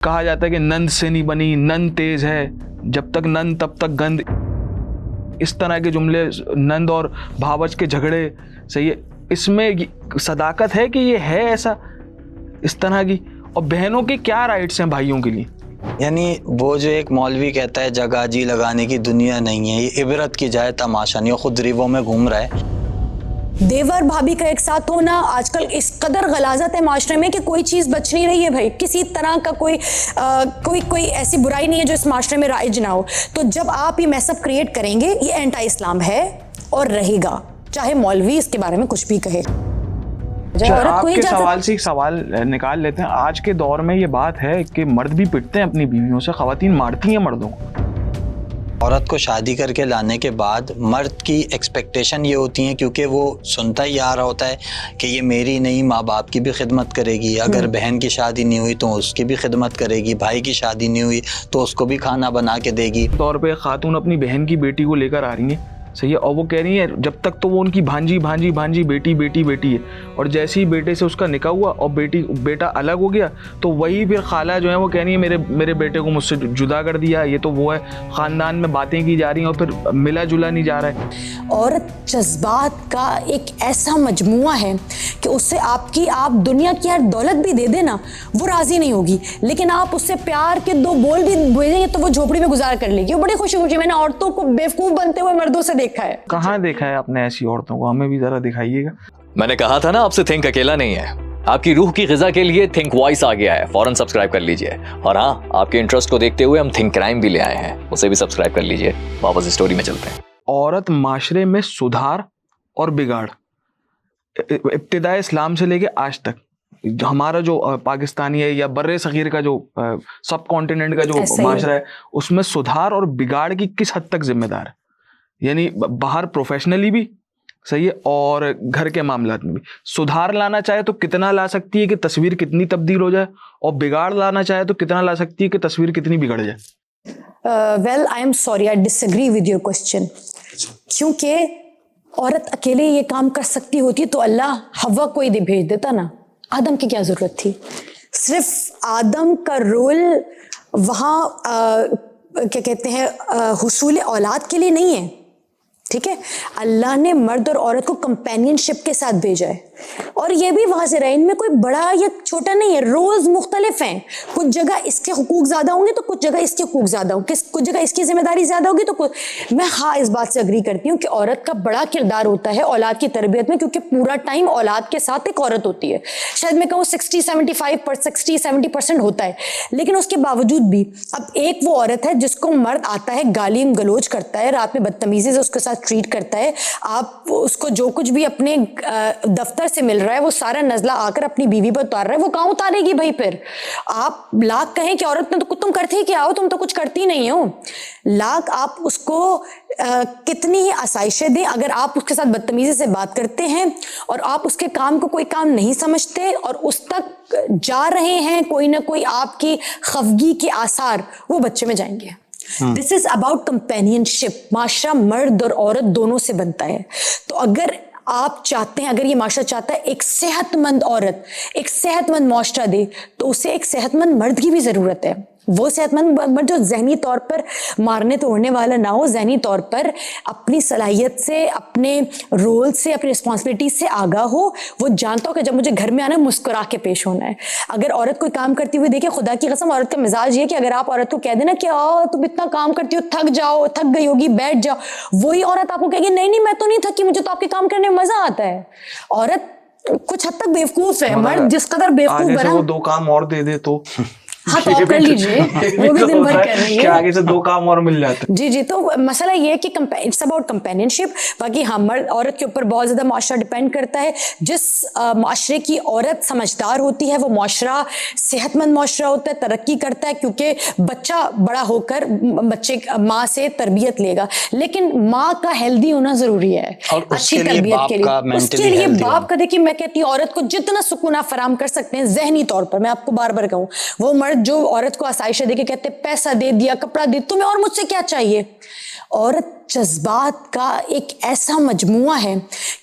کہا جاتا ہے کہ نند سے نہیں بنی، نند تیز ہے، جب تک نند تب تک گند. اس طرح کے جملے، نند اور بھاوچ کے جھگڑے، صحیح ہے، اس میں صداقت ہے کہ یہ ہے ایسا اس طرح کی؟ اور بہنوں کے کیا رائٹس ہیں بھائیوں کے لیے؟ یعنی وہ جو ایک مولوی کہتا ہے جگہ جی لگانے کی دنیا نہیں ہے، یہ عبرت کی جائے تماشا نہیں، خود ریووں میں گھوم رہا ہے. دیور بھابھی کا ایک ساتھ ہونا، آج کل اس قدر غلاظت ہے معاشرے میں کہ کوئی چیز بچ نہیں رہی ہے بھائی. کسی طرح کا کوئی ایسی برائی نہیں ہے جو اس معاشرے میں رائج نہ ہو. تو جب آپ یہ میس اپ کریٹ کریں گے، یہ اینٹا اسلام ہے اور رہے گا، چاہے مولوی اس کے بارے میں کچھ بھی کہے. آپ کے سوال سے ایک سوال نکال لیتے ہیں. آج کے دور میں یہ بات ہے کہ مرد بھی پٹتے ہیں اپنی بیویوں سے، خواتین مارتی ہیں مردوں کو. عورت کو شادی کر کے لانے کے بعد مرد کی ایکسپیکٹیشن یہ ہوتی ہیں، کیونکہ وہ سنتا ہی آ رہا ہوتا ہے کہ یہ میری نہیں، ماں باپ کی بھی خدمت کرے گی، اگر بہن کی شادی نہیں ہوئی تو اس کی بھی خدمت کرے گی، بھائی کی شادی نہیں ہوئی تو اس کو بھی کھانا بنا کے دے گی. طور پہ خاتون اپنی بہن کی بیٹی کو لے کر آ رہی ہیں، صحیح ہے، اور وہ کہہ رہی ہیں جب تک تو وہ ان کی بھانجی بھانجی بھانجی بیٹی بیٹی بیٹی ہے، اور جیسے ہی بیٹے سے اس کا نکاح ہوا اور بیٹا الگ ہو گیا تو وہی پھر خالہ جو ہے وہ کہہ رہی ہے میرے بیٹے کو مجھ سے جدا کر دیا، یہ تو وہ ہے. خاندان میں باتیں کی جا رہی ہیں اور پھر ملا جلا نہیں جا رہا ہے. عورت جذبات کا ایک ایسا مجموعہ ہے کہ اس سے آپ دنیا کی ہر دولت بھی دے دیں نا، وہ راضی نہیں ہوگی، لیکن آپ اس سے پیار کے 2 بول بھی بھیجیں گے تو وہ جھوپڑی میں گزارا کر لے گی. وہ بڑی خوشی خوشی. میں نے عورتوں کو بیوقوف بنتے ہوئے مردوں سے دیکھا ہے. کہاں دیکھا ہے آپ نے ایسی عورتوں کو؟ ہمیں بھی ذرا دکھائیے گا. میں نے کہا تھا نا آپ سے تھنک اکیلا نہیں ہے. آپ کی روح کی غذا کے لیے تھنک وائس آ گیا ہے، فوراً سبسکرائب کر لیجئے. اور ہاں، آپ کے انٹرسٹ کو دیکھتے ہوئے ہم تھنک کرائم بھی لے آئے ہیں، اسے بھی سبسکرائب کر لیجئے. واپس اسٹوری میں چلتے ہیں. عورت معاشرے میں سدھار اور بگاڑ، ابتدائے اسلام سے لے کے آج تک ہمارا جو پاکستانی ہے یا بر صغیر کا جو سب کانٹیننٹ کا جو معاشرہ ہے، اس میں سدھار اور بگاڑ کی کس حد تک ذمہ دار ہے؟ یعنی باہر پروفیشنلی بھی صحیح ہے اور گھر کے معاملات میں بھی. سدھار لانا چاہے تو کتنا لا سکتی ہے کہ تصویر کتنی تبدیل ہو جائے، اور بگاڑ لانا چاہے تو کتنا لا سکتی ہے کہ تصویر کتنی بگڑ جائے. Well, I am sorry, I disagree with your question. کیونکہ عورت اکیلے یہ کام کر سکتی ہوتی تو اللہ حوا کو ہی بھیج دیتا نا. آدم کی کیا ضرورت تھی؟ صرف آدم کا رول وہاں کیا کہتے ہیں حصول اولاد کے لیے نہیں ہے، ٹھیک ہے. اللہ نے مرد اور عورت کو کمپینین شپ کے ساتھ بھیجا ہے، اور یہ بھی واضح رہے ان میں کوئی بڑا یا چھوٹا نہیں ہے. رولز مختلف ہیں، کچھ جگہ اس کے حقوق زیادہ ہوں گے تو کچھ جگہ اس کے حقوق زیادہ ہوں گے، کچھ جگہ اس کی ذمہ داری زیادہ ہوگی تو میں اس بات سے اگری کرتی ہوں کہ عورت کا بڑا کردار ہوتا ہے اولاد کی تربیت میں، کیونکہ پورا ٹائم اولاد کے ساتھ ایک عورت ہوتی ہے. شاید میں کہوں 60-70% ہوتا ہے، لیکن اس کے باوجود بھی اب ایک وہ عورت ہے جس کو مرد آتا ہے گالی گلوچ کرتا ہے، رات میں بدتمیزی سے اس کے ساتھ ٹریٹ کرتا ہے، آپ اس کو جو کچھ بھی اپنے دفتر سے مل رہا ہے وہ سارا نزلہ آ کر اپنی بیوی پر اتار رہا ہے، وہ کہاں اتارے گی بھائی؟ پھر آپ لاکھ کہیں کہ عورت نے تو تم کرتی کیا ہو، تم تو کچھ کرتی نہیں ہو. لاکھ آپ اس کو کتنی ہی آسائشیں دیں، اگر آپ اس کے ساتھ بدتمیزی سے بات کرتے ہیں اور آپ اس کے کام کو کوئی کام نہیں سمجھتے اور اس تک جا رہے ہیں کوئی نہ کوئی آپ کی خفگی کے آثار، وہ بچے میں جائیں گے. دس از اباؤٹ کمپینین شپ. معاشرہ مرد اور عورت دونوں سے بنتا ہے. تو اگر آپ چاہتے ہیں، اگر یہ معاشرہ چاہتا ہے ایک صحت مند عورت ایک صحت مند معاشرہ دے، تو اسے ایک صحت مند مرد کی بھی ضرورت ہے. وہ صحت مند مرد جو ذہنی طور پر مارنے توڑنے والا نہ ہو، ذہنی طور پر اپنی صلاحیت سے، اپنے رول سے، اپنی رسپانسبلٹی سے آگاہ ہو. وہ جانتا ہو کہ جب مجھے گھر میں آنا ہے مسکرا کے پیش ہونا ہے. اگر عورت کوئی کام کرتی ہوئی دیکھے، خدا کی قسم عورت کا مزاج یہ کہ اگر آپ عورت کو کہہ دینا کہ تم اتنا کام کرتی ہو، تھک جاؤ، تھک گئی ہوگی، بیٹھ جاؤ، وہی عورت آپ کو کہے گی نہیں میں تو نہیں تھکی، مجھے تو آپ کے کام کرنے میں مزہ آتا ہے. عورت کچھ حد تک بیوقوف ہے، مرد جس قدر بیوقوف بنا. وہ 2 کام اور دے دے تو ہاں تو آپ کر لیجیے، وہ بھی دن بھر کر رہی ہے، آگے سے 2 کام اور مل جاتے. جی. تو مسئلہ یہ ہے کہ اٹس اباؤٹ کمپینین شپ. باقی ہاں، مرد عورت کے اوپر بہت زیادہ معاشرہ ڈپینڈ کرتا ہے. جس معاشرے کی عورت سمجھدار ہوتی ہے وہ معاشرہ صحت مند معاشرہ ہوتا ہے، ترقی کرتا ہے، کیونکہ بچہ بڑا ہو کر بچے ماں سے تربیت لے گا. لیکن ماں کا ہیلدی ہونا ضروری ہے اچھی تربیت کے لیے. اس کے لیے باپ کا، دیکھیے میں کہتی ہوں عورت کو جتنا سکون آپ فراہم کر سکتے ہیں ذہنی طور پر، میں آپ کو بار بار کہوں، وہ مرد جو عورت کو آسائشیں دے کے کہتے پیسہ دے دیا، کپڑا دے، تمہیں اور مجھ سے کیا چاہیے؟ عورت جذبات کا ایک ایسا مجموعہ ہے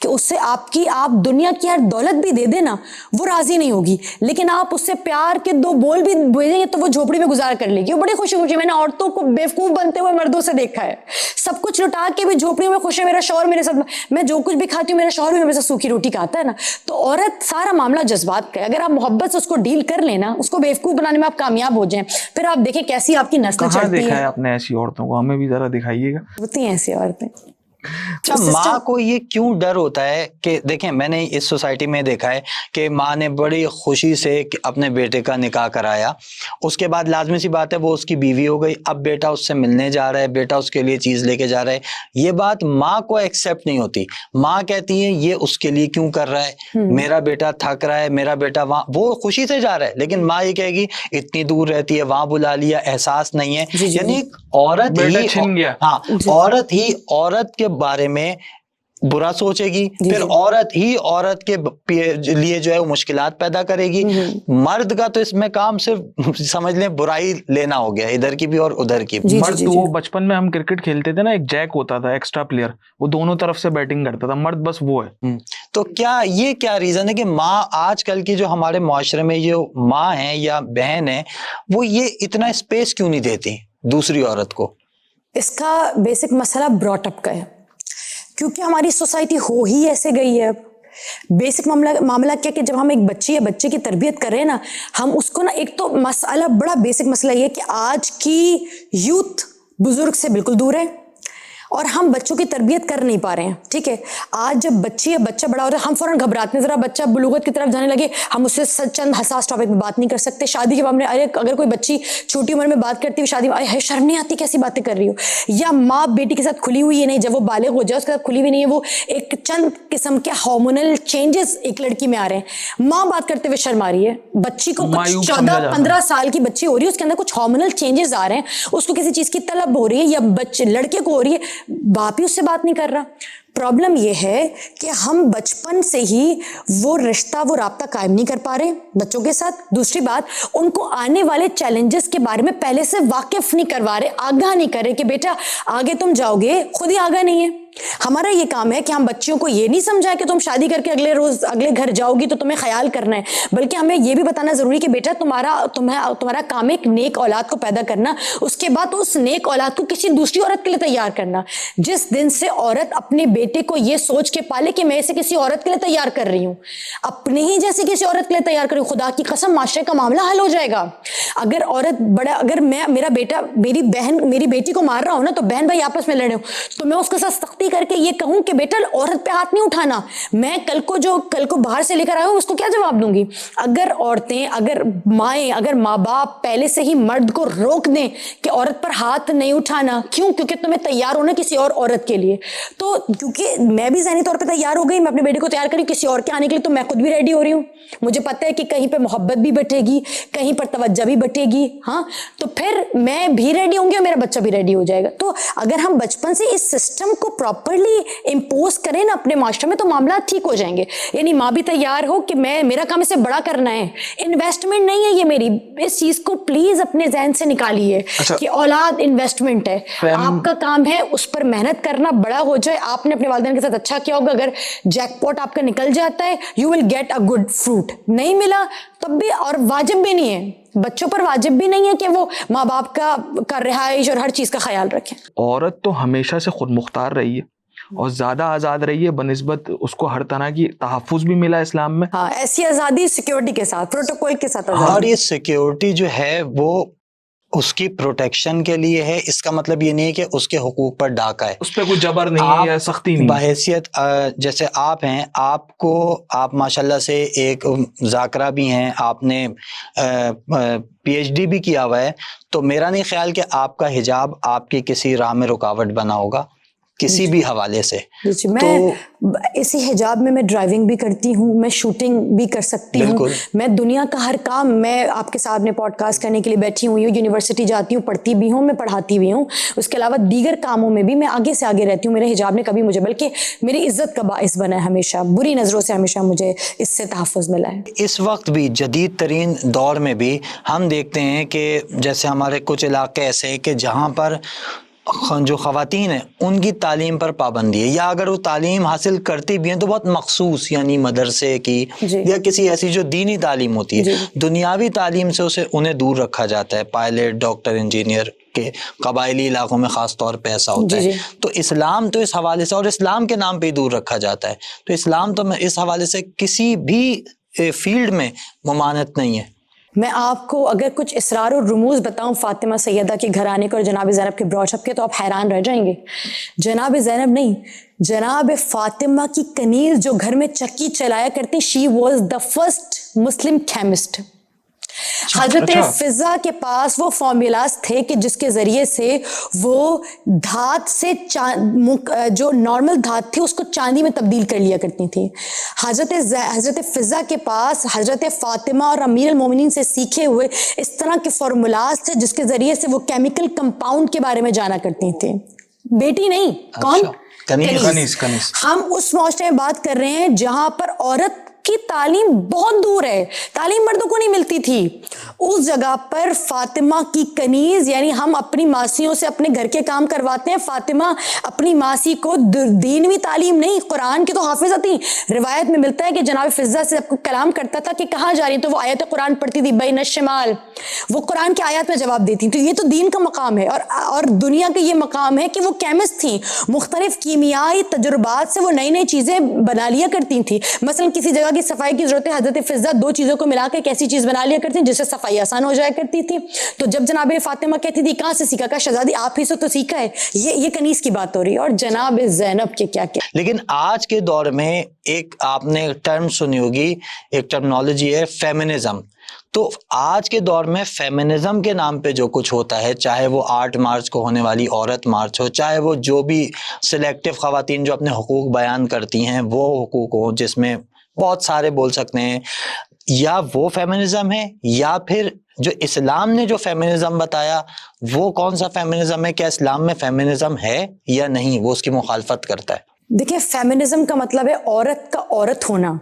کہ اس سے آپ دنیا کی ہر دولت بھی دے دیں نا وہ راضی نہیں ہوگی, لیکن آپ اس سے پیار کے 2 بول بھی بھیجیں گے تو وہ جھوپڑی میں گزار کر لے گی. وہ بڑی خوشی خوشی, میں نے عورتوں کو بیوقوف بنتے ہوئے مردوں سے دیکھا ہے, سب کچھ لٹا کے بھی جھوپڑیوں میں خوش ہے, میرا شوہر میرے ساتھ, میں جو کچھ بھی کھاتی ہوں میرا شوہر بھی میرے ساتھ سوکھی روٹی کھاتا ہے نا. تو عورت سارا معاملہ جذبات کا ہے, اگر آپ محبت سے اس کو ڈیل کر لیں نا, اس کو بیوقوف بنانے میں آپ کامیاب ہو جائیں, پھر آپ دیکھیں کیسی آپ کی نسل کہاں چڑھتی دیکھا ہے ہے. آپ نے ایسی عورتوں کو؟ ہمیں بھی ذرا دکھائیے گا. ہوتی ہیں ایسی عورتیں. اچھا, ماں کو یہ کیوں ڈر ہوتا ہے کہ دیکھیں میں نے اس سوسائٹی میں دیکھا ہے کہ ماں نے بڑی خوشی سے اپنے بیٹے کا نکاح کرایا, اس کے بعد لازمی سی بات ہے وہ اس کی بیوی ہو گئی, اب بیٹا اس سے ملنے جا رہا ہے, بیٹا اس کے لیے چیز لے کے جا رہا ہے, یہ بات ماں کو ایکسیپٹ نہیں ہوتی. ماں کہتی ہے یہ اس کے لیے کیوں کر رہا ہے, میرا بیٹا تھک رہا ہے, میرا بیٹا وہاں, وہ خوشی سے جا رہا ہے, لیکن ماں یہ کہے گی اتنی دور رہتی ہے, وہاں بلا لیا, احساس نہیں ہے. یعنی عورت ہی, ہاں عورت ہی عورت کے بارے میں برا سوچے گی, پھر عورت ہی عورت کے لیے جو ہے وہ مشکلات پیدا کرے گی. مرد کا تو اس میں کام صرف سمجھ لیں برائی لینا ہو گیا, ادھر کی بھی اور ادھر کی بھی. مرد تو وہ بچپن میں ہم کرکٹ کھیلتے تھے نا, ایک جیک ہوتا تھا ایکسٹرا پلیئر, وہ دونوں طرف سے بیٹنگ کرتا تھا, مرد بس وہ ہے. تو یہ کیا ریزن ہے کہ ماں آج کل کی جو ہمارے معاشرے میں جو ماں ہیں یا بہن ہیں وہ یہ اتنا اسپیس کیوں نہیں دیتی دوسری عورت کو؟ اس کا بیسک مسئلہ براٹ اپ کا ہے, کیونکہ ہماری سوسائٹی ہو ہی ایسے گئی ہے. بیسک معاملہ کیا کہ جب ہم ایک بچی یا بچے کی تربیت کر رہے ہیں نا, ہم اس کو نا, ایک تو مسئلہ بڑا بیسک مسئلہ یہ کہ آج کی یوتھ بزرگ سے بالکل دور ہے اور ہم بچوں کی تربیت کر نہیں پا رہے ہیں. ٹھیک ہے, آج جب بچی یا بچہ بڑا ہوتا ہے ہم فوراً گھبراتے ہیں, ذرا بچہ بلوغت کی طرف جانے لگے ہم اس سے چند حساس ٹاپک میں بات نہیں کر سکتے. شادی کے معاملے میں اگر کوئی بچی چھوٹی عمر میں بات کرتی ہوئی شادی میں شرم نہیں آتی کیسی باتیں کر رہی ہو, یا ماں بیٹی کے ساتھ کھلی ہوئی ہے نہیں, جب وہ بالغ ہو جائے اس کے ساتھ کھلی ہوئی نہیں ہے, وہ ایک چند قسم کے ہارمونل چینجز ایک لڑکی میں آ رہے ہیں, ماں بات کرتے ہوئے شرم آ رہی ہے, بچی کو 14-15 سال کی بچی ہو رہی ہے, اس کے اندر کچھ ہارمونل چینجز آ رہے ہیں, اس کو کسی چیز کی طلب ہو رہی ہے, یا لڑکے کو ہو رہی ہے, باپ ہی اس سے بات نہیں کر رہا. پرابلم یہ ہے کہ ہم بچپن سے ہی وہ رشتہ وہ رابطہ قائم نہیں کر پا رہے بچوں کے ساتھ. دوسری بات, ان کو آنے والے چیلنجز کے بارے میں پہلے سے واقف نہیں کروا رہے, آگاہ نہیں کر رہے کہ بیٹا آگے تم جاؤ گے, خود ہی آگاہ نہیں ہے. ہمارا یہ کام ہے کہ ہم بچیوں کو یہ نہیں سمجھائیں کہ تم شادی کر کے اگلے گھر جاؤ گی تو تمہیں خیال کرنا ہے, بلکہ ہمیں یہ بھی بتانا ضروری کہ بیٹا تمہارا کام ہے ایک نیک اولاد کو پیدا کرنا, اس کے بعد اس نیک اولاد کو کسی دوسری عورت کے لیے تیار کرنا. جس دن سے عورت اپنے بیٹے کو یہ سوچ کے پالے کہ میں اسے کسی عورت کے لیے تیار کر رہی ہوں, اپنے ہی جیسے کسی عورت کے لیے تیار کر رہی ہوں, خدا کی قسم معاشرے کا معاملہ حل ہو جائے گا. اگر میرا بیٹا میری بیٹی کو مار رہا ہوں نا, تو بہن بھائی آپس میں لڑے ہوں, تو میں اس کے ساتھ سختی کر کے یہ کہوں کہ بیٹا عورت پہ ہاتھ نہیں اٹھانا, میں کل کو باہر سے لے کر آیا ہوں اس کو کیا جواب دوں گی. اگر عورتیں, اگر مائیں, اگر ماں باپ پہلے سے ہی مرد کو روک دیں کہ عورت پر ہاتھ نہیں اٹھانا, کیوں؟ کیونکہ تمہیں تیار ہونا کسی اور عورت کے لیے. تو کیونکہ میں بھی ذہنی طور پہ تیار ہو گئی, میں اپنے بیٹے کو تیار کری کسی اور کے آنے کے لیے, تو میں خود بھی ریڈی ہو رہی ہوں. مجھے پتہ ہے کہ کہیں پہ محبت بھی بٹے گی, کہیں پر توجہ بھی بٹے گی, ہاں, تو پھر میں بھی ریڈی ہوں گی اور میرا بچہ بھی ریڈی ہو جائے گا. تو اگر ہم بچپن سے اس سسٹم کو پراپرلی امپوز کریں نا اپنے معاشرے میں, تو معاملات ٹھیک ہو جائیں گے. یعنی ماں بھی تیار ہو کہ میرا کام اسے بڑا کرنا ہے, انویسٹمنٹ نہیں ہے یہ میری. اس چیز کو پلیز اپنے ذہن سے نکالیے کہ اولاد انویسٹمنٹ ہے, آپ کا کام ہے اس پر محنت کرنا, بڑا ہو جائے. آپ نے اپنے والدین کے ساتھ اچھا کیا ہوگا, اگر جیک پاٹ آپ کا نکل جاتا ہے you will get a good fruit, نہیں ملا تب بھی, اور واجب بھی نہیں ہے بچوں پر, واجب بھی نہیں ہے کہ وہ ماں باپ کا رہائش اور ہر چیز کا خیال رکھیں. عورت تو ہمیشہ سے خود مختار رہی ہے اور زیادہ آزاد رہی ہے بنسبت, اس کو ہر طرح کی تحفظ بھی ملا اسلام میں. ہاں, ایسی آزادی سیکیورٹی کے ساتھ, پروٹوکول کے ساتھ آزادی. اور یہ سیکیورٹی جو ہے وہ اس کی پروٹیکشن کے لیے ہے, اس کا مطلب یہ نہیں ہے کہ اس کے حقوق پر ڈاکہ ہے, اس پہ کوئی جبر نہیں ہے یا سختی نہیں. بحیثیت جیسے آپ ہیں, آپ ماشاءاللہ سے ایک ذاکرہ بھی ہیں, آپ نے PhD بھی کیا ہوا ہے, تو میرا نہیں خیال کہ آپ کا حجاب آپ کی کسی راہ میں رکاوٹ بنا ہوگا کسی بھی حوالے سے. میں اسی حجاب میں ڈرائیونگ بھی کرتی ہوں, میں شوٹنگ بھی کر سکتی ہوں, میں دنیا کا ہر کام, میں آپ کے سامنے پوڈ کاسٹ کرنے کے لیے بیٹھی ہوئی ہوں, یونیورسٹی جاتی ہوں, پڑھتی بھی ہوں, میں پڑھاتی بھی ہوں, اس کے علاوہ دیگر کاموں میں بھی میں آگے سے آگے رہتی ہوں. میرے حجاب نے کبھی مجھے, بلکہ میری عزت کا باعث بنا ہے, ہمیشہ بری نظروں سے ہمیشہ مجھے اس سے تحفظ ملا ہے. اس وقت بھی جدید ترین دور میں بھی ہم دیکھتے ہیں کہ جیسے ہمارے کچھ علاقے ایسے ہیں کہ جہاں پر جو خواتین ہیں ان کی تعلیم پر پابندی ہے، یا اگر وہ تعلیم حاصل کرتی بھی ہیں تو بہت مخصوص، یعنی مدرسے کی یا کسی ایسی جو دینی تعلیم ہوتی ہے، دنیاوی تعلیم سے انہیں دور رکھا جاتا ہے، پائلٹ، ڈاکٹر، انجینئر کے قبائلی علاقوں میں خاص طور پہ ایسا ہوتا ہے۔ تو اسلام تو اس حوالے سے، اور اسلام کے نام پہ ہی دور رکھا جاتا ہے، تو اسلام تو اس حوالے سے کسی بھی فیلڈ میں ممانعت نہیں ہے۔ میں آپ کو اگر کچھ اسرار اور رموز بتاؤں فاطمہ سیدہ کے گھرانے کے اور جناب زینب کے بروچ کے تو آپ حیران رہ جائیں گے۔ جناب زینب نہیں، جناب فاطمہ کی کنیز جو گھر میں چکی چلایا کرتی، she was the first Muslim chemist. حضرت فضا کے پاس وہ فارمولاز تھے کہ جس کے ذریعے سے وہ دھات سے جو نارمل دھات تھی اس کو چاندی میں تبدیل کر لیا کرتی تھی۔ حضرت فضا کے پاس حضرت فاطمہ اور امیر المومنین سے سیکھے ہوئے اس طرح کے فارمولاز تھے جس کے ذریعے سے وہ کیمیکل کمپاؤنڈ کے بارے میں جانا کرتی تھیں۔ بیٹی نہیں، کون؟ کنیز۔ ہم اس معاشرے میں بات کر رہے ہیں جہاں پر عورت کی تعلیم بہت دور ہے، تعلیم مردوں کو نہیں ملتی تھی۔ اس جگہ پر فاطمہ کی کنیز، یعنی ہم اپنی ماسیوں سے اپنے گھر کے کام کرواتے ہیں، فاطمہ اپنی ماسی کو دینوی تعلیم نہیں، قرآن کی تو حافظہ تھی۔ روایت میں ملتا ہے کہ جناب فضہ سے کلام کرتا تھا کہ کہاں جا رہی، تو وہ آیت قرآن پڑھتی تھی، بین الشمال، وہ قرآن کی آیات میں جواب دیتی۔ تو یہ تو دین کا مقام ہے، اور دنیا کا یہ مقام ہے کہ وہ کیمسٹ تھیں، مختلف کیمیائی تجربات سے وہ نئی نئی چیزیں بنا لیا کرتی تھیں۔ مثلا کسی جگہ کی صفائی کی ضرورت ہے، حضرت فضہ دو چیزوں کو ملا کے ایک ایسی چیز بنا لیا کرتی جس سے صفائی آسان ہو جایا کرتی تھی۔ تو جب جناب فاطمہ کہتی تھی کہاں سے سیکھا، کہا شہزادی آپ ہی سے تو سیکھا ہے۔ یہ کنیز کی بات ہو رہی ہے، اور جناب زینب کے کیا کیا۔ لیکن آج کے دور میں ایک آپ نے ٹرم سنی ہوگی، ایک ٹرمنالوجی ہے فیمنزم۔ تو آج کے دور میں فیمنزم کے نام پہ جو کچھ ہوتا ہے، چاہے وہ 8 مارچ کو ہونے والی عورت مارچ ہو، چاہے وہ جو بھی سلیکٹو خواتین جو اپنے حقوق بیان کرتی ہیں وہ حقوق ہو، جس میں بہت سارے بول سکتے ہیں، یا وہ فیمنزم ہے، یا پھر جو اسلام نے جو فیمنزم بتایا وہ کون سا فیمنزم ہے، کیا اسلام میں فیمنزم ہے یا نہیں، وہ اس کی مخالفت کرتا ہے۔ دیکھیں، فیمنزم کا مطلب ہے عورت کا عورت ہونا،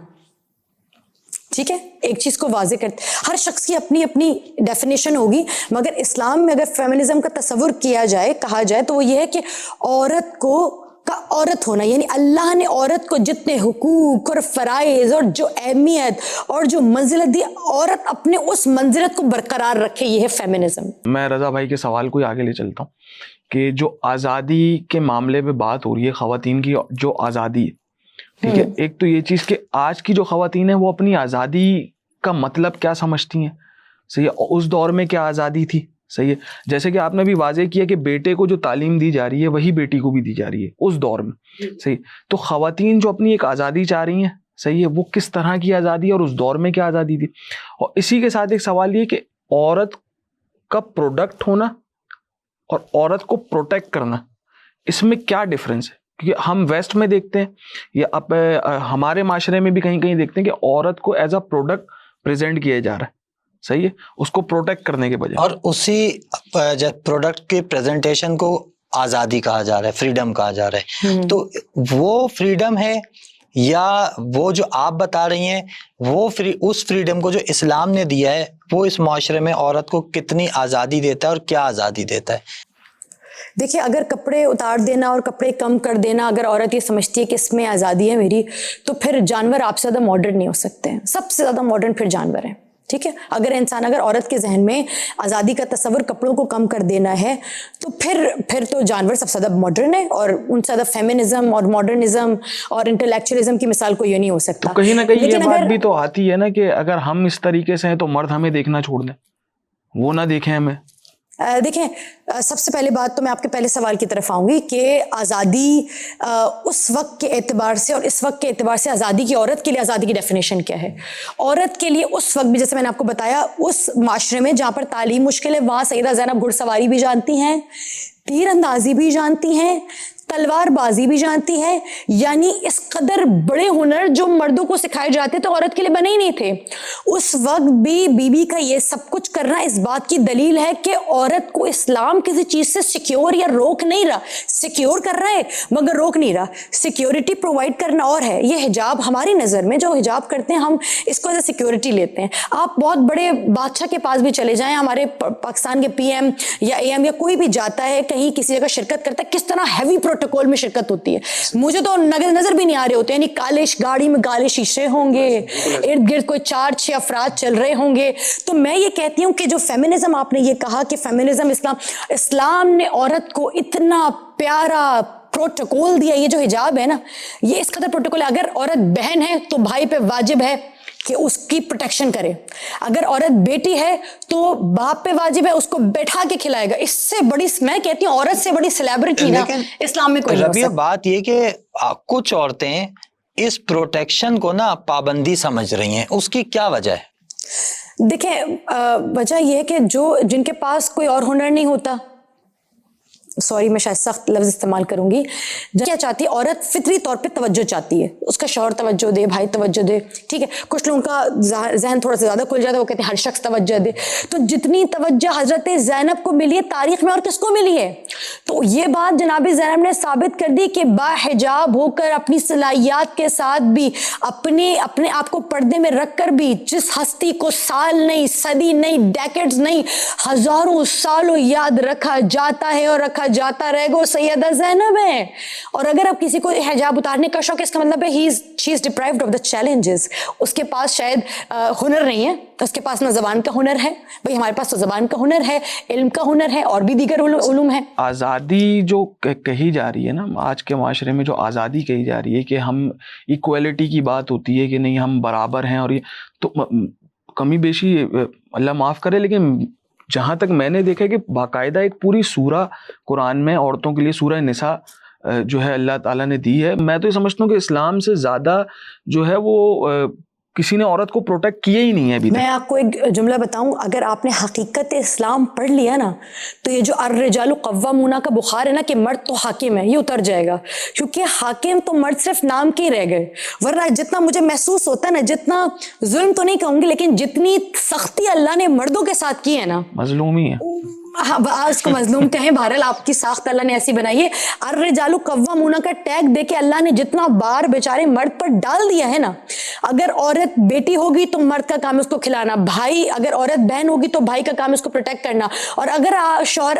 ٹھیک ہے؟ ایک چیز کو واضح کرتے، ہر شخص کی اپنی اپنی ڈیفینیشن ہوگی، مگر اسلام میں اگر فیمنزم کا تصور کیا جائے، کہا جائے، تو وہ یہ ہے کہ عورت کو کا عورت ہونا، یعنی اللہ نے عورت کو جتنے حقوق اور فرائض اور جو اہمیت اور جو منزلت دی، عورت اپنے اس منزلت کو برقرار رکھے، یہ ہے فیمنزم۔ میں رضا بھائی کے سوال کو آگے لے چلتا ہوں کہ جو آزادی کے معاملے پہ بات ہو رہی ہے، خواتین کی جو آزادی ہے، ٹھیک ہے، ایک تو یہ چیز کہ آج کی جو خواتین ہیں وہ اپنی آزادی کا مطلب کیا سمجھتی ہیں، صحیح ہے، اس دور میں کیا آزادی تھی، صحیح ہے، جیسے کہ آپ نے بھی واضح کیا کہ بیٹے کو جو تعلیم دی جا رہی ہے وہی بیٹی کو بھی دی جا رہی ہے اس دور میں، صحیح، تو خواتین جو اپنی ایک آزادی چاہ رہی ہیں، صحیح ہے، وہ کس طرح کی آزادی ہے اور اس دور میں کیا آزادی تھی۔ اور اسی کے ساتھ ایک سوال یہ کہ عورت کا پروڈکٹ ہونا اور عورت کو پروٹیکٹ کرنا، اس میں کیا ڈفرینس ہے؟ کیونکہ ہم ویسٹ میں دیکھتے ہیں یا ہمارے معاشرے میں بھی کہیں کہیں دیکھتے ہیں کہ عورت کو ایز اے پروڈکٹ پریزنٹ کیا جا رہا ہے، صحیح ہے، اس کو پروٹیکٹ کرنے کے بجائے، اور اسی پروڈکٹ کی پریزنٹیشن کو آزادی کہا جا رہا ہے، فریڈم کہا جا رہا ہے۔ تو وہ فریڈم ہے یا وہ جو آپ بتا رہی ہیں وہ اس فریڈم کو جو اسلام نے دیا ہے وہ اس معاشرے میں عورت کو کتنی آزادی دیتا ہے اور کیا آزادی دیتا ہے؟ دیکھیے، اگر کپڑے اتار دینا اور کپڑے کم کر دینا، اگر عورت یہ سمجھتی ہے کہ اس میں آزادی ہے میری، تو پھر جانور آپ سے زیادہ ماڈرن نہیں ہو سکتے ہیں، سب سے زیادہ ماڈرن پھر جانور ہیں، ٹھیک ہے۔ اگر عورت کے ذہن میں آزادی کا تصور کپڑوں کو کم کر دینا ہے تو پھر تو جانور سب سے زیادہ ماڈرن ہے، اور ان سے زیادہ فیمنزم اور ماڈرنزم اور انٹلیکچوئلزم کی مثال کوئی نہیں ہو سکتا۔ تو کہیں نہ کہیں یہ بات بھی تو آتی ہے نا کہ اگر ہم اس طریقے سے ہیں تو مرد ہمیں دیکھنا چھوڑ دیں، وہ نہ دیکھیں ہمیں۔ دیکھیں، سب سے پہلے بات تو میں آپ کے پہلے سوال کی طرف آؤں گی کہ آزادی اس وقت کے اعتبار سے اور اس وقت کے اعتبار سے آزادی کی، عورت کے لیے آزادی کی ڈیفینیشن کیا ہے۔ عورت کے لیے اس وقت بھی، جیسے میں نے آپ کو بتایا، اس معاشرے میں جہاں پر تعلیم مشکل ہے، وہاں سیدہ زینب گھڑ سواری بھی جانتی ہیں، تیر اندازی بھی جانتی ہیں، تلوار بازی بھی جانتی ہے، یعنی اس قدر بڑے ہنر جو مردوں کو سکھائے جاتے تو عورت کے لیے بنے ہی نہیں تھے. اس وقت بھی بی بی کا یہ سب کچھ کرنا اس بات کی دلیل ہے کہ عورت کو اسلام کسی چیز سے سیکیور یا روک نہیں رہا. سیکیور کر رہا ہے مگر روک نہیں رہا. سیکیورٹی پرووائڈ کرنا اور ہے. یہ حجاب ہماری نظر میں جو حجاب کرتے ہیں ہم اس کو ایز اے سیکیورٹی لیتے ہیں. آپ بہت بڑے بادشاہ کے پاس بھی چلے جائیں، ہمارے پاکستان کے پی ایم یا اے ایم یا کوئی بھی جاتا ہے کہیں کسی جگہ شرکت کرتا ہے، کس طرح ہیوی پروٹوکول میں شرکت ہوتی ہے. مجھے تو نظر بھی نہیں آ رہے ہوتے، یعنی کالے گاڑی میں کالے شیشے ہوں گے، ارد گرد کوئی 4-6 افراد چل رہے ہوں گے. تو میں یہ کہتی ہوں کہ جو فیمنزم آپ نے یہ کہا کہ فیمنزم اسلام نے عورت کو اتنا پیارا پروٹوکول دیا. یہ جو حجاب ہے نا، یہ اس قدر پروٹوکول ہے. اگر عورت بہن ہے تو بھائی پہ واجب ہے کہ اس کی پروٹیکشن کرے. اگر عورت بیٹی ہے تو باپ پہ واجب ہے اس کو بیٹھا کے کھلائے گا. اس سے بڑی میں کہتی ہوں عورت سے بڑی سیلیبریٹی نا اسلام میں کوئی نہیں ہو ربیہ، سکتا. بات یہ کہ کچھ عورتیں اس پروٹیکشن کو نا پابندی سمجھ رہی ہیں، اس کی کیا وجہ ہے؟ دیکھیں وجہ یہ ہے کہ جن کے پاس کوئی اور ہنر نہیں ہوتا، سوری میں شاید سخت لفظ استعمال کروں گی، کیا چاہتی ہے عورت فطری طور پہ توجہ چاہتی ہے. اس کا شوہر توجہ دے، بھائی توجہ دے، ٹھیک ہے. کچھ لوگوں کا ذہن تھوڑا سا زیادہ کھل جاتا ہے، وہ کہتے ہیں ہر شخص توجہ دے. تو جتنی توجہ حضرت زینب کو ملی ہے تاریخ میں اور کس کو ملی ہے؟ تو یہ بات جناب زینب نے ثابت کر دی کہ با حجاب ہو کر اپنی صلاحیات کے ساتھ بھی اپنے آپ کو پردے میں رکھ کر بھی جس ہستی کو سال نہیں، صدی نہیں، ڈیکڈز نہیں، ہزاروں سالوں یاد رکھا جاتا ہے اور رکھا جاتا رہے گا، سیدہ زینب ہے. اور اگر اب کسی کو حجاب اتارنے کا شوق ہے، اس کا مطلب ہے she is deprived of the challenges. اس کے پاس شاید ہنر نہیں ہے، اس کے پاس نہ زبان کا ہنر ہے. بھئی ہمارے پاس تو زبان کا ہنر ہے، علم کا ہنر ہے اور بھی دیگر علوم ہیں. آزادی جو کہی جا رہی ہے نا آج کے معاشرے میں، جو آزادی کہی جا رہی ہے کہ ہم ایکویلٹی کی بات ہوتی ہے کہ نہیں ہم برابر ہیں، اور یہ تو کمی بیشی اللہ معاف کرے، لیکن جہاں تک میں نے دیکھا کہ باقاعدہ ایک پوری سورہ قرآن میں عورتوں کے لیے سورہ نساء جو ہے اللہ تعالیٰ نے دی ہے. میں تو یہ سمجھتا ہوں کہ اسلام سے زیادہ جو ہے وہ کسی نے عورت کو پروٹیکٹ کیا ہی نہیں ہے ابھی تک. میں آپ کو ایک جملہ بتاؤں، اگر آپ نے حقیقت اسلام پڑھ لیا نا تو یہ جو الرجال قوامون کا بخار ہے نا کہ مرد تو حاکم ہے، یہ اتر جائے گا. کیونکہ حاکم تو مرد صرف نام کے ہی رہ گئے، ورنہ جتنا مجھے محسوس ہوتا ہے نا، جتنا ظلم تو نہیں کہوں گی لیکن جتنی سختی اللہ نے مردوں کے ساتھ کی ہے نا، مظلومی ہے. اس کو مظلوم کہیں، بہرحال آپ کی ساخت اللہ نے ایسی بنائی ہے. الرجال قوامون کا ٹیگ دے کے اللہ نے جتنا بار بیچارے مرد پر ڈال دیا ہے نا. اگر عورت بیٹی ہوگی تو مرد کا کام اس کو کھلانا، بھائی اگر عورت بہن ہوگی تو بھائی کا کام اس کو پروٹیکٹ کرنا. اور اگر شوہر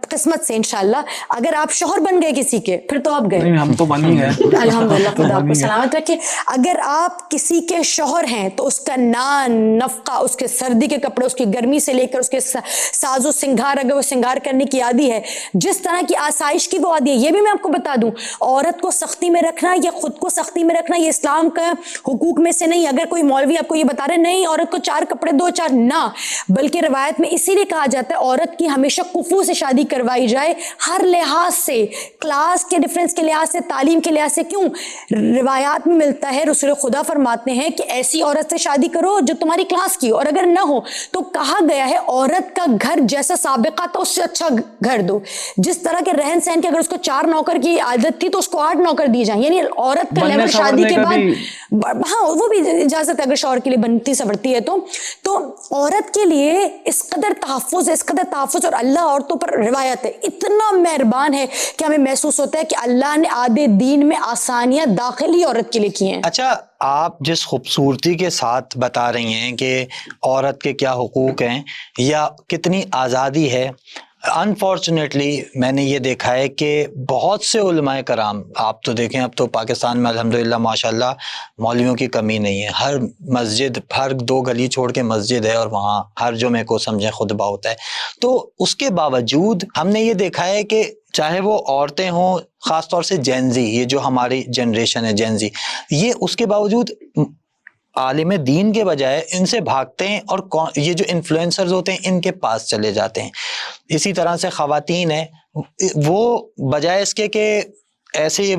قسمت سے انشاءاللہ اگر آپ شوہر بن گئے کسی کے، پھر تو آپ گئے. ہم تو بن ہی گئے الحمدللہ، خدا آپ کو سلامت رکھے. اگر آپ کسی کے شوہر ہیں تو اس کا نان نفقہ، اس کے سردی کے کپڑے، اس کی گرمی سے لے کر اس کے ساز و سنگھار، اگر وہ سنگار کرنے کی عادی ہے، جس طرح کی آسائش کی وہ عادی ہے. یہ بھی میں آپ کو بتا دوں، عورت کو سختی میں رکھنا یا خود کو سختی میں رکھنا یہ اسلام کا حقوق میں سے نہیں. اگر کوئی مولوی آپ کو یہ بتا رہے نہیں عورت کو 4 کپڑے دو، 4 نہ، بلکہ روایت میں اسی لیے کہا جاتا ہے عورت کی ہمیشہ کفو سے شادی کروائی جائے، ہر لحاظ سے، کلاس کے ڈفرینس کے لحاظ سے، تعلیم کے لحاظ سے. کیوں؟ روایات میں ملتا ہے، رسول خدا فرماتے ہیں کہ ایسی عورت سے شادی کرو جو تمہاری کلاس کی ہو، اور اگر نہ ہو تو کہا گیا ہے عورت کا گھر جیسا سابقہ تو اس سے اچھا گھر دو. جس طرح کے رہن سہن کے اگر اس کو 4 نوکر کی عادت تھی تو اس کو 8 نوکر دی جائیں. یعنی عورت کا لیول شادی کے بعد، ہاں وہ بھی اجازت ہے اگر شوہر کے لیے بنتی سبرتی ہے تو عورت کے لیے اس قدر تحفظ ہے، اس قدر تحفظ. اور اللہ عورتوں پر روایت ہے اتنا مہربان ہے کہ ہمیں محسوس ہوتا ہے کہ اللہ نے آدھے دین میں آسانیاں داخل ہی عورت کے لیے کی ہیں. اچھا، آپ جس خوبصورتی کے ساتھ بتا رہی ہیں کہ عورت کے کیا حقوق ہیں یا کتنی آزادی ہے، انفارچونیٹلی میں نے یہ دیکھا ہے کہ بہت سے علماء کرام، آپ تو دیکھیں اب تو پاکستان میں الحمدللہ ماشاءاللہ مولویوں کی کمی نہیں ہے. ہر مسجد، ہر 2 گلی چھوڑ کے مسجد ہے اور وہاں ہر جمعے کو سمجھیں خطبہ ہوتا ہے. تو اس کے باوجود ہم نے یہ دیکھا ہے کہ چاہے وہ عورتیں ہوں، خاص طور سے جین زی، یہ جو ہماری جنریشن ہے جین زی، یہ اس کے باوجود عالم دین کے بجائے ان سے بھاگتے ہیں اور یہ جو انفلوئنسرز ہوتے ہیں ان کے پاس چلے جاتے ہیں. اسی طرح سے خواتین ہیں، وہ بجائے اس کے کہ ایسے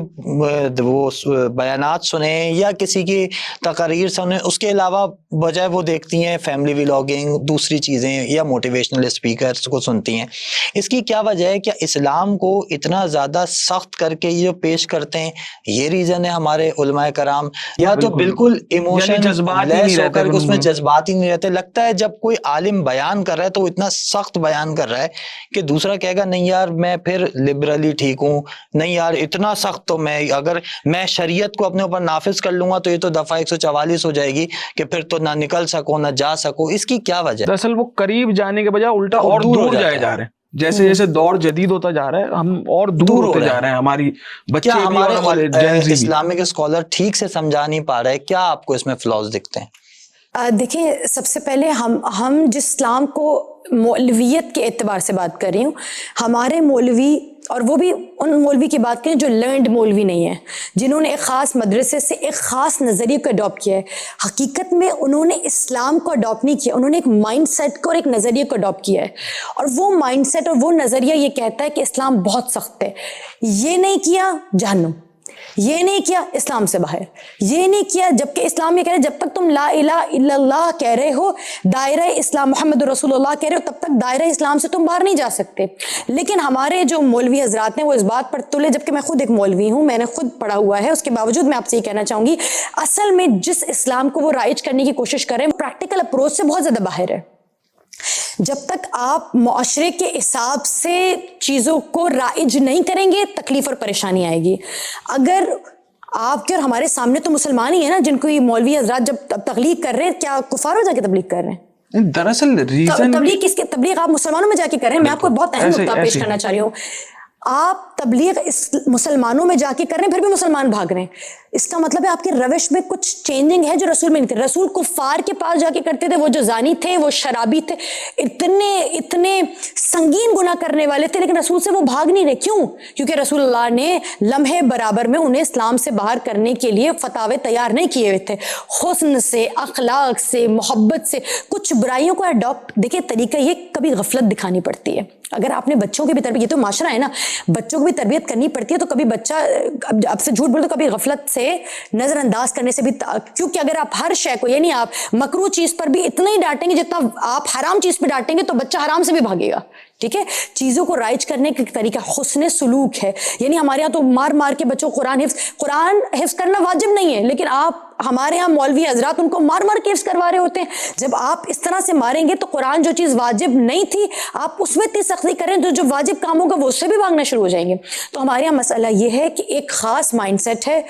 وہ بیانات سنیں یا کسی کی تقاریر سنیں، اس کے علاوہ بجائے وہ دیکھتی ہیں فیملی ولاگنگ، دوسری چیزیں، یا موٹیویشنل اسپیکرز کو سنتی ہیں. اس کی کیا وجہ ہے؟ کیا اسلام کو اتنا زیادہ سخت کر کے یہ پیش کرتے ہیں، یہ ریزن ہے ہمارے علماء کرام، یا تو بالکل ایموشن جذبات ہی لیس نہیں ہو رہتے کر کے اس میں ان- جذبات ہی نہیں رہتے؟ لگتا ہے جب کوئی عالم بیان کر رہا ہے تو وہ اتنا سخت بیان کر رہا ہے کہ دوسرا کہے گا نہیں یار میں پھر لبرلی ٹھیک ہوں، نہیں یار اتنا سخت تو میں، اگر میں شریعت کو اپنے اوپر نافذ کر لوں گا تو یہ تو دفعہ 144 ہو جائے گی کہ پھر تو نہ نکل سکو نہ جا سکو. اس کی کیا وجہ؟ دراصل وہ قریب جانے کے بجائے الٹا اور اور دور ہو دور جاتا جائے ہے. جا رہے ہیں. جیسے جیسے دور جدید ہوتا جا رہا ہے ہم اور دور ہوتے جا رہے ہیں. ہماری بچے کیا بھی اور ہمارے ہمارے جین زی بھی. اسلامک اسکالر ٹھیک سے سمجھا نہیں پا رہے؟ کیا آپ کو اس میں فلاز دکھتے ہیں؟ دیکھیں، سب سے پہلے ہم جس اسلام کو مولویت کے اعتبار سے بات کر رہی ہوں، ہمارے مولوی، اور وہ بھی ان مولوی کی بات کریں جو لرنڈ مولوی نہیں ہیں، جنہوں نے ایک خاص مدرسے سے ایک خاص نظریے کو اڈاپٹ کیا ہے. حقیقت میں انہوں نے اسلام کو اڈاپٹ نہیں کیا، انہوں نے ایک مائنڈ سیٹ کو اور ایک نظریے کو اڈاپٹ کیا ہے. اور وہ مائنڈ سیٹ اور وہ نظریہ یہ کہتا ہے کہ اسلام بہت سخت ہے. یہ نہیں کیا جہنم، یہ نہیں کیا اسلام سے باہر، یہ نہیں کیا، جبکہ اسلام یہ کہہ رہے جب تک تم لا الہ الا اللہ کہہ رہے ہو، دائرہ اسلام محمد رسول اللہ کہہ رہے ہو، تب تک دائرہ اسلام سے تم باہر نہیں جا سکتے. لیکن ہمارے جو مولوی حضرات ہیں وہ اس بات پر تلے، جبکہ میں خود ایک مولوی ہوں، میں نے خود پڑھا ہوا ہے، اس کے باوجود میں آپ سے یہ کہنا چاہوں گی اصل میں جس اسلام کو وہ رائج کرنے کی کوشش کر رہے ہیں پریکٹیکل اپروچ سے بہت زیادہ باہر ہے. جب تک آپ معاشرے کے حساب سے چیزوں کو رائج نہیں کریں گے تکلیف اور پریشانی آئے گی. اگر آپ کے اور ہمارے سامنے تو مسلمان ہی ہیں نا جن کو یہ مولوی حضرات جب تبلیغ کر رہے ہیں، کیا کفار ہو جا کے تبلیغ کر رہے ہیں؟ دراصل ریزن تبلیغ کس کے؟ تبلیغ آپ مسلمانوں میں جا کے کر رہے ہیں. میں آپ کو بہت اہم نقطہ پیش کرنا چاہ رہی ہوں. آپ تبلیغ مسلمانوں میں جا کے کر رہے ہیں، پھر بھی مسلمان بھاگ رہے ہیں. اس کا مطلب ہے آپ کی روش میں کچھ چینجنگ ہے جو رسول میں نہیں تھی. رسول کفار کے پاس جا کے کرتے تھے، وہ جو زانی تھے، وہ شرابی تھے، اتنے سنگین گناہ کرنے والے تھے، لیکن رسول سے وہ بھاگ نہیں رہے. کیوں؟ کیونکہ رسول اللہ نے لمحے برابر میں انہیں اسلام سے باہر کرنے کے لیے فتاوے تیار نہیں کیے ہوئے تھے. حسن سے، اخلاق سے، محبت سے کچھ برائیوں کو اڈاپٹ، دیکھیں طریقہ یہ کبھی غفلت دکھانی پڑتی ہے. اگر آپ نے بچوں کی بھی تربیت، یہ تو معاشرہ ہے نا، بچوں کو بھی تربیت کرنی پڑتی ہے، تو کبھی بچہ اب سے جھوٹ بولے تو کبھی غفلت سے نظر انداز کرنے سے بھی، کیونکہ اگر آپ ہر شے کو، یعنی آپ مکروہ چیز پر بھی اتنا ہی ڈانٹیں گے جتنا آپ حرام چیز پہ ڈانٹیں گے تو بچہ حرام سے بھی بھاگے گا. ٹھیک ہے، چیزوں کو رائج کرنے کا طریقہ حسن سلوک ہے. یعنی ہمارے یہاں تو مار کے بچوں کو قرآن حفظ کرنا واجب نہیں ہے، لیکن آپ ہمارے یہاں مولوی حضرات ان کو مار کے حفظ کروا رہے ہوتے ہیں. جب آپ اس طرح سے ماریں گے تو قرآن جو چیز واجب نہیں تھی آپ اس میں اتنی سختی کریں تو جو واجب کام ہوگا وہ اس سے بھی بھاگنا شروع ہو جائیں گے. تو ہمارے یہاں مسئلہ یہ ہے کہ ایک خاص مائنڈ سیٹ ہے،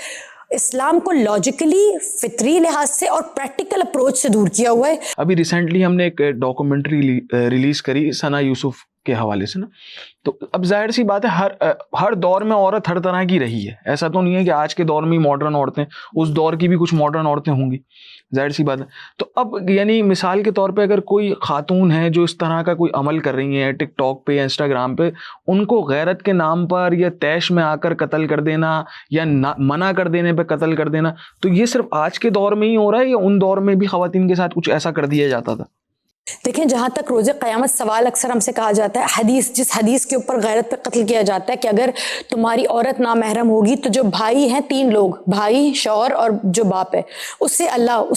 اسلام کو لاجیکلی، فطری لحاظ سے اور پریکٹیکل اپروچ سے دور کیا ہوا ہے. ابھی ریسنٹلی ہم نے ایک ڈاکومنٹری ریلیز کری ثنا یوسف کے حوالے سے نا. تو اب ظاہر سی بات ہے ہر دور میں عورت ہر طرح کی رہی ہے. ایسا تو نہیں ہے کہ آج کے دور میں ماڈرن عورتیں، اس دور کی بھی کچھ ماڈرن عورتیں ہوں گی، ظاہر سی بات ہے. تو اب یعنی مثال کے طور پہ اگر کوئی خاتون ہے جو اس طرح کا کوئی عمل کر رہی ہیں ٹک ٹاک پہ یا انسٹاگرام پہ، ان کو غیرت کے نام پر یا طیش میں آ کر قتل کر دینا یا منع کر دینے پہ قتل کر دینا، تو یہ صرف آج کے دور میں ہی ہو رہا ہے یا ان دور میں بھی خواتین کے ساتھ کچھ ایسا کر دیا جاتا تھا؟ دیکھیں، جہاں تک روز قیامت سوال اکثر ہم سے کہا جاتا ہے، جس حدیث کے اوپر غیرت پہ قتل کیا جاتا ہے کہ اگر تمہاری عورت نامحرم ہوگی تو جو بھائی ہیں، 3 لوگ، بھائی، شوہر اور جو باپ ہے، اس سے اللہ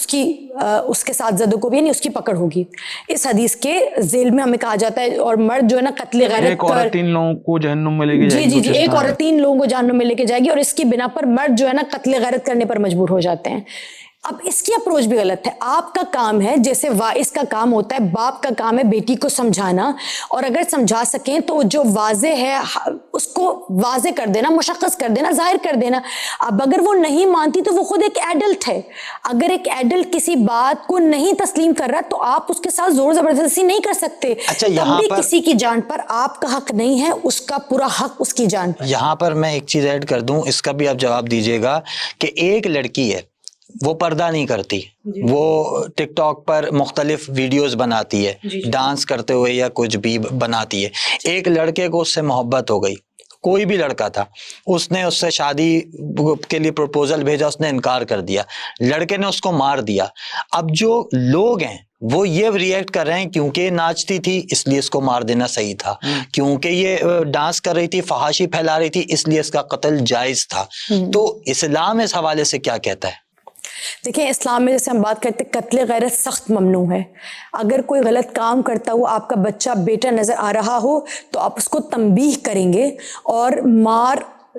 اس کے ساتھ زدوں کو بھی یعنی اس کی پکڑ ہوگی. اس حدیث کے ذیل میں ہمیں کہا جاتا ہے. اور مرد جو ہے نا قتل غیرت، ایک عورت 3 لوگوں کو جہنم میں لے کے جائے گی. جی ایک عورت 3 لوگوں کو جہنم میں لے کے جائے گی، اور اس کی بنا پر مرد جو ہے نا قتل غیرت کرنے پر مجبور ہو جاتے ہیں. اب اس کی اپروچ بھی غلط ہے. آپ کا کام ہے، جیسے واعظ کا کام ہوتا ہے، باپ کا کام ہے بیٹی کو سمجھانا، اور اگر سمجھا سکیں تو جو واضح ہے اس کو واضح کر دینا، مشخص کر دینا، ظاہر کر دینا. اب اگر وہ نہیں مانتی تو وہ خود ایک ایڈلٹ ہے. اگر ایک ایڈلٹ کسی بات کو نہیں تسلیم کر رہا تو آپ اس کے ساتھ زور زبردستی نہیں کر سکتے. اچھا، تب بھی کسی کی جان پر آپ کا حق نہیں ہے، اس کا پورا حق اس کی جان پر. یہاں پر میں ایک چیز ایڈ کر دوں، اس کا بھی آپ جواب دیجیے گا کہ ایک لڑکی ہے، وہ پردہ نہیں کرتی، وہ ٹک ٹاک پر مختلف ویڈیوز بناتی ہے، ڈانس کرتے ہوئے یا کچھ بھی بناتی ہے. ایک لڑکے کو اس سے محبت ہو گئی، کوئی بھی لڑکا تھا، اس نے اس سے شادی کے لیے پروپوزل بھیجا، اس نے انکار کر دیا، لڑکے نے اس کو مار دیا. اب جو لوگ ہیں وہ یہ ریئیکٹ کر رہے ہیں کیونکہ ناچتی تھی اس لیے اس کو مار دینا صحیح تھا، کیونکہ یہ ڈانس کر رہی تھی، فحاشی پھیلا رہی تھی، اس لیے اس کا قتل جائز تھا۔ تو اسلام اس حوالے سے کیا کہتا ہے؟ دیکھیں اسلام میں جیسے ہم بات کرتے ہیں قتل غیرت سخت ممنوع ہے۔ اگر کوئی غلط کام کرتا ہوا آپ کا بچہ بیٹا نظر آ رہا ہو تو آپ اس کو تنبیہ کریں گے، اور مار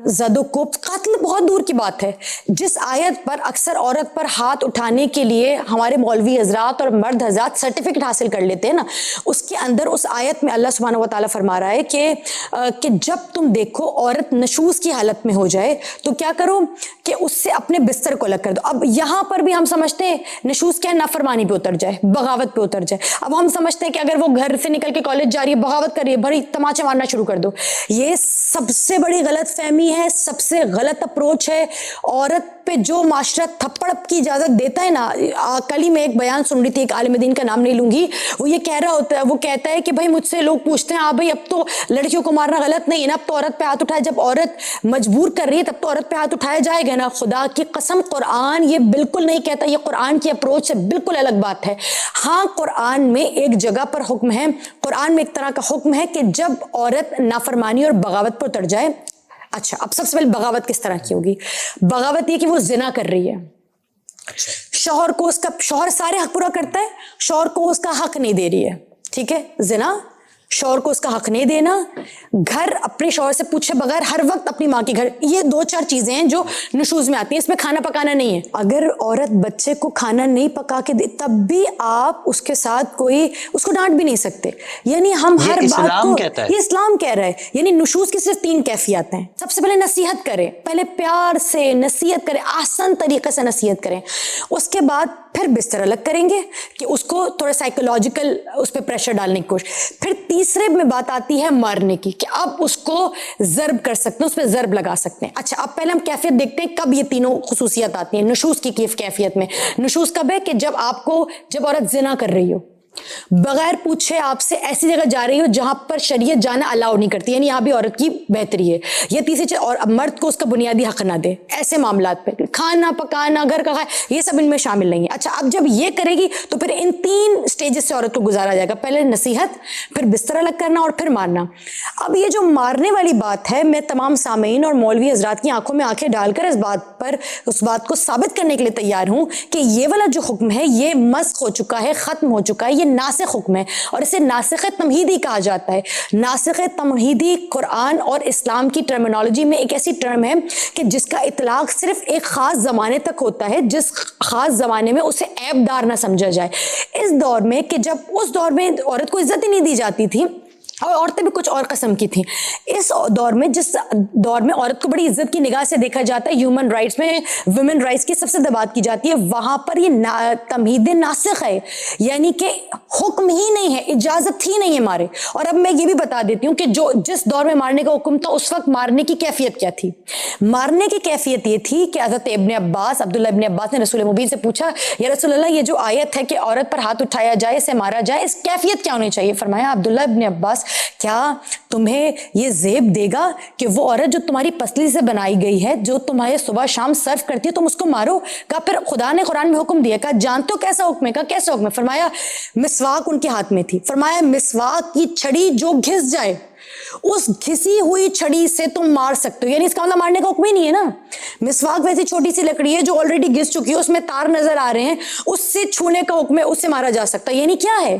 زد و کوب قتل بہت دور کی بات ہے۔ جس آیت پر اکثر عورت پر ہاتھ اٹھانے کے لیے ہمارے مولوی حضرات اور مرد حضرات سرٹیفکیٹ حاصل کر لیتے ہیں نا، اس کے اندر اس آیت میں اللہ سبحانہ و تعالیٰ فرما رہا ہے کہ جب تم دیکھو عورت نشوز کی حالت میں ہو جائے تو کیا کرو کہ اس سے اپنے بستر کو الگ کر دو۔ اب یہاں پر بھی ہم سمجھتے ہیں نشوز کیا ہے، نافرمانی پہ اتر جائے، بغاوت پہ اتر جائے۔ اب ہم سمجھتے ہیں کہ اگر وہ گھر سے نکل کے کالج جا رہی ہے، بغاوت کر رہی ہے، بڑی تماچے مارنا شروع کر دو۔ یہ سب سے بڑی غلط فہمی ہے، سب سے غلط اپروچ ہے۔ عورت پہ جو معاشرہ تھپڑ کی اجازت دیتا ہے نا، کل ہی میں ایک بیان سن رہی تھی، ایک عالم دین کا نام نہیں لوں گی، وہ یہ کہہ رہا ہوتا ہے، وہ کہتا ہے کہ بھائی مجھ سے لوگ پوچھتے ہیں بھائی اب تو لڑکیوں کو مارنا غلط نہیں ہے نا، اب تو عورت پہ ہاتھ اٹھائے، جب عورت مجبور کر رہی ہے تب تو عورت پہ ہاتھ اٹھایا جائے گا نا۔ خدا کی قسم قرآن یہ بالکل نہیں کہتا، یہ قرآن کی اپروچ سے بالکل الگ بات ہے۔ ہاں قرآن میں ایک جگہ پر حکم ہے، قرآن میں ایک طرح کا حکم ہے کہ جب عورت نافرمانی اور بغاوت پر اتر جائے۔ اچھا اب سب سے پہلے بغاوت کس طرح کی ہوگی؟ بغاوت یہ کہ وہ زنا کر رہی ہے، شوہر کو اس کا، شوہر سارے حق پورا کرتا ہے، شوہر کو اس کا حق نہیں دے رہی ہے، ٹھیک ہے، زنا، شوہر کو اس کا حق نہیں دینا، گھر اپنے شوہر سے پوچھے بغیر ہر وقت اپنی ماں کے گھر، یہ دو چار چیزیں ہیں جو نشوز میں آتی ہیں۔ اس میں کھانا پکانا نہیں ہے، اگر عورت بچے کو کھانا نہیں پکا کے دے تب بھی آپ اس کے ساتھ کوئی اس کو ڈانٹ بھی نہیں سکتے۔ یعنی ہم ہر بات کو، یہ اسلام کہہ رہا ہے، یعنی نشوز کی صرف 3 کیفیات ہیں۔ سب سے پہلے نصیحت کریں، پہلے پیار سے نصیحت کریں، آسان طریقے سے نصیحت کریں، اس کے بعد پھر بستر الگ کریں گے کہ اس کو تھوڑا سائیکولوجیکل اس پہ پریشر ڈالنے کی کوشش۔ پھر تیسرے میں بات آتی ہے مارنے کی، کہ آپ اس کو ضرب کر سکتے ہیں، اس پہ ضرب لگا سکتے ہیں۔ اچھا اب پہلے ہم کیفیت دیکھتے ہیں کب یہ تینوں خصوصیت آتی ہیں نشوز کی کیفیت میں۔ نشوز کب ہے کہ جب عورت زنا کر رہی ہو، بغیر پوچھے آپ سے ایسی جگہ جا رہی ہو جہاں پر شریعت جانا الاؤ نہیں کرتی، یعنی یہاں بھی عورت کی بہتری ہے۔ یہ تیسری چیز، اور مرد کو اس کا بنیادی حق نہ دے، ایسے معاملات پہ کھانا پکانا، گھر کا یہ سب ان میں شامل نہیں ہے۔ اچھا اب جب یہ کرے گی تو پھر ان 3 سٹیجز سے عورت کو گزارا جائے گا، پہلے نصیحت، پھر بستر الگ کرنا، اور پھر مارنا۔ اب یہ جو مارنے والی بات ہے، میں تمام سامعین اور مولوی حضرات کی آنکھوں میں آنکھیں ڈال کر اس بات کو ثابت کرنے کے لیے تیار ہوں کہ یہ والا جو حکم ہے یہ مسخ ہو چکا ہے، ختم ہو چکا ہے، یہ ناسخ حکم ہے، اور اسے ناسخ تمہیدی کہا جاتا ہے۔ ناسخ تمہیدی قرآن اور اسلام کی ٹرمینالوجی میں ایک ایسی ٹرم ہے کہ جس کا اطلاق صرف ایک خاص زمانے تک ہوتا ہے، جس خاص زمانے میں اسے عیب دار نہ سمجھا جائے۔ اس دور میں، کہ جب اس دور میں عورت کو عزت ہی نہیں دی جاتی تھی، اور عورتیں بھی کچھ اور قسم کی تھیں، اس دور میں، جس دور میں عورت کو بڑی عزت کی نگاہ سے دیکھا جاتا ہے، ہیومن رائٹس میں ویمن رائٹس کی سب سے بات کی جاتی ہے، وہاں پر یہ تمہید ناسخ ہے، یعنی کہ حکم ہی نہیں ہے، اجازت ہی نہیں ہے مارے۔ اور اب میں یہ بھی بتا دیتی ہوں کہ جس دور میں مارنے کا حکم تھا اس وقت مارنے کی کیفیت کیا تھی۔ مارنے کی کیفیت یہ تھی کہ حضرت عبداللہ ابن عباس نے رسول مبین سے پوچھا، یا رسول اللہ یہ جو آیت ہے کہ عورت پر ہاتھ اٹھایا جائے، اسے مارا جائے، اس کیفیت کیا ہونی چاہیے؟ فرمایا عبداللہ ابن عباس کیا تمہیں یہ زیب دے گا کہ وہ عورت جو تمہاری پسلی سے بنائی گئی ہے، جو تمہارے صبح شام سرو کرتی ہے، تم اس کو مارو؟ کہا پھر خدا نے قرآن میں حکم دیا، کہا جانتے ہو کیسا حکم ہے؟ کہا کیسا حکم ہے؟ فرمایا مسواک ان کے ہاتھ میں تھی، فرمایا مسواک کی چھڑی جو گھس جائے اس گھسی ہوئی چھڑی سے تم مار سکتے ہو، یعنی اس کا مطلب مارنے کا حکم ہی نہیں ہے نا۔ مسواک ویسی چھوٹی سی لکڑی ہے جو آلریڈی گھس چکی ہے، اس میں تار نظر آ رہے ہیں، اس سے چھونے کا حکم ہے، اس سے مارا جا سکتا ہے، یعنی کیا ہے؟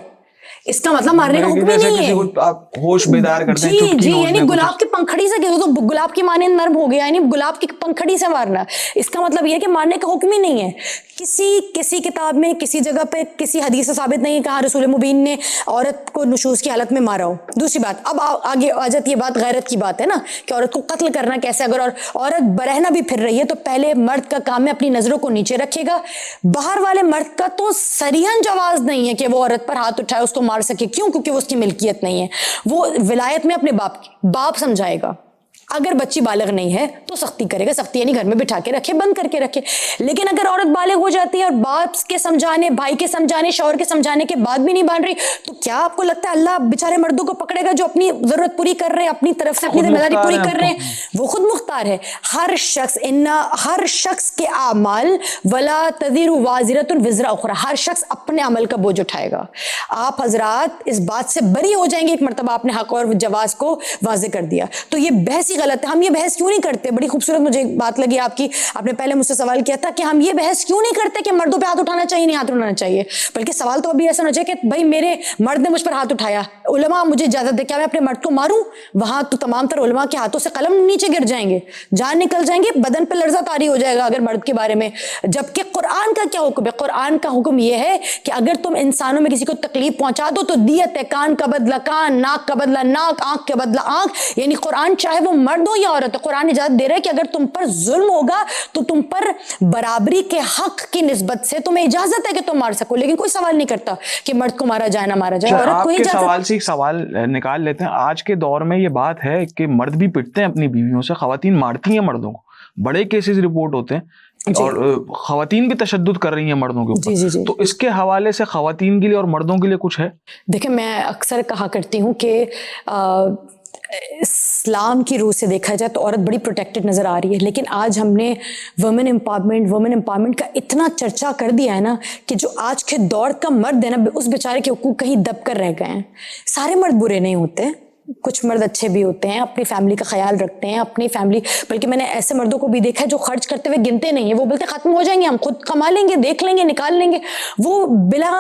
اس کا مطلب مارنے کا حکم ہی نہیں ہے۔ آپ ہوش بیدار کرتے ہیں، جی یعنی گلاب کی پنکھڑی سے گھسو تو گلاب کی مانے نرم ہو گیا، یعنی گلاب کی پنکھڑی سے مارنا، اس کا مطلب یہ ہے کہ مارنے کا حکم ہی نہیں ہے۔ کسی کتاب میں کسی جگہ پہ کسی حدیث سے ثابت نہیں کہا رسول مبین نے عورت کو نشوز کی حالت میں مارا ہو۔ دوسری بات، اب آگے آ جاتی ہے بات غیرت کی بات ہے نا، کہ عورت کو قتل کرنا کیسے؟ اگر عورت برہنہ بھی پھر رہی ہے تو پہلے مرد کا کام ہے اپنی نظروں کو نیچے رکھے گا۔ باہر والے مرد کا تو صریحاً جواز نہیں ہے کہ وہ عورت پر ہاتھ اٹھائے، اس کو مار سکے، کیوں؟ کیونکہ وہ اس کی ملکیت نہیں ہے، وہ ولایت میں اپنے باپ سمجھائے گا، اگر بچی بالغ نہیں ہے تو سختی کرے گا, سختی یعنی گھر میں بٹھا کے رکھے, بند کر کے رکھے. لیکن اگر عورت بالغ ہو جاتی ہے اور باپ کے سمجھانے, بھائی کے سمجھانے, شوہر کے سمجھانے کے بعد بھی نہیں مان رہی, تو کیا آپ کو لگتا ہے اللہ بیچارے مردوں کو پکڑے گا جو اپنی ضرورت پوری کر رہے ہیں, اپنی طرف سے اپنی ذمہ داری پوری کر رہے ہیں؟ وہ خود مختار ہے. ہر شخص کے اعمال ولا تزر وازرۃ وزر اخرى, ہر شخص اپنے عمل کا بوجھ اٹھائے گا. آپ حضرات اس بات سے بری ہو جائیں گے ایک مرتبہ آپ نے حق اور جواز کو واضح کر دیا. تو یہ بحث ہی غلط ہے. ہم یہ بحث کیوں نہیں کرتے؟ بڑی خوبصورت مجھے بات لگی آپ کی, آپ نے پہلے مجھ سے سوال کیا تھا کہ ہم یہ بحث کیوں نہیں کرتے کہ مردوں پہ ہاتھ اٹھانا چاہیے نہیں ہاتھ اٹھانا چاہیے, بلکہ سوال تو ابھی ایسا ہونا چاہیے کہ بھائی میرے مرد نے مجھ پر ہاتھ اٹھایا, علماء مجھے اجازت دے, کیا میں اپنے مرد کو ماروں؟ وہاں تو تمام تر علماء کے ہاتھوں سے قلم نیچے گر جائیں گے, جان نکل جائیں گے, بدن پہ لرزہ طاری ہو جائے گا اگر مرد کے بارے میں. جبکہ قرآن کا کیا حکم ہے؟ قرآن کا حکم یہ ہے کہ اگر تم انسانوں میں کسی کو تکلیف پہنچا دو تو دیت ہے, کان کا بدلہ کان, ناک کا بدلہ ناک, آنکھ کا بدلہ آنکھ. یعنی قرآن چاہے وہ مرد ہو یا عورت ہو, قرآن اجازت دے رہا ہے کہ اگر تم پر ظلم ہوگا تو تم پر برابری کے حق کی نسبت سے تمہیں اجازت ہے کہ تم مار سکو. لیکن کوئی سوال نہیں کرتا کہ مرد کو مارا جائے نہ مارا جائے. عورت کو اچھا, سوال سے ایک سوال نکال لیتے ہیں. آج کے دور میں یہ بات ہے کہ مرد بھی پٹتے ہیں اپنی بیویوں سے, خواتین مارتی ہیں مردوں کو, بڑے کیسز رپورٹ ہوتے ہیں, اور خواتین بھی تشدد کر رہی ہیں مردوں کے اوپر. تو اس کے حوالے سے خواتین کے لیے اور مردوں کے لیے کچھ ہے؟ دیکھیں میں اکثر کہا کرتی ہوں کہ اسلام کی روح سے دیکھا جائے تو عورت بڑی پروٹیکٹڈ نظر آ رہی ہے, لیکن آج ہم نے وومن امپاورمنٹ کا اتنا چرچا کر دیا ہے نا کہ جو آج کے دور کا مرد ہے نا, اس بیچارے کے حقوق کہیں دب کر رہ گئے ہیں. سارے مرد برے نہیں ہوتے, کچھ مرد اچھے بھی ہوتے ہیں, اپنی فیملی کا خیال رکھتے ہیں, اپنی فیملی, بلکہ میں نے ایسے مردوں کو بھی دیکھا ہے جو خرچ کرتے ہوئے گنتے نہیں ہیں. وہ بولتے ختم ہو جائیں گے, ہم خود کما لیں گے, دیکھ لیں گے, نکال لیں گے. وہ بلا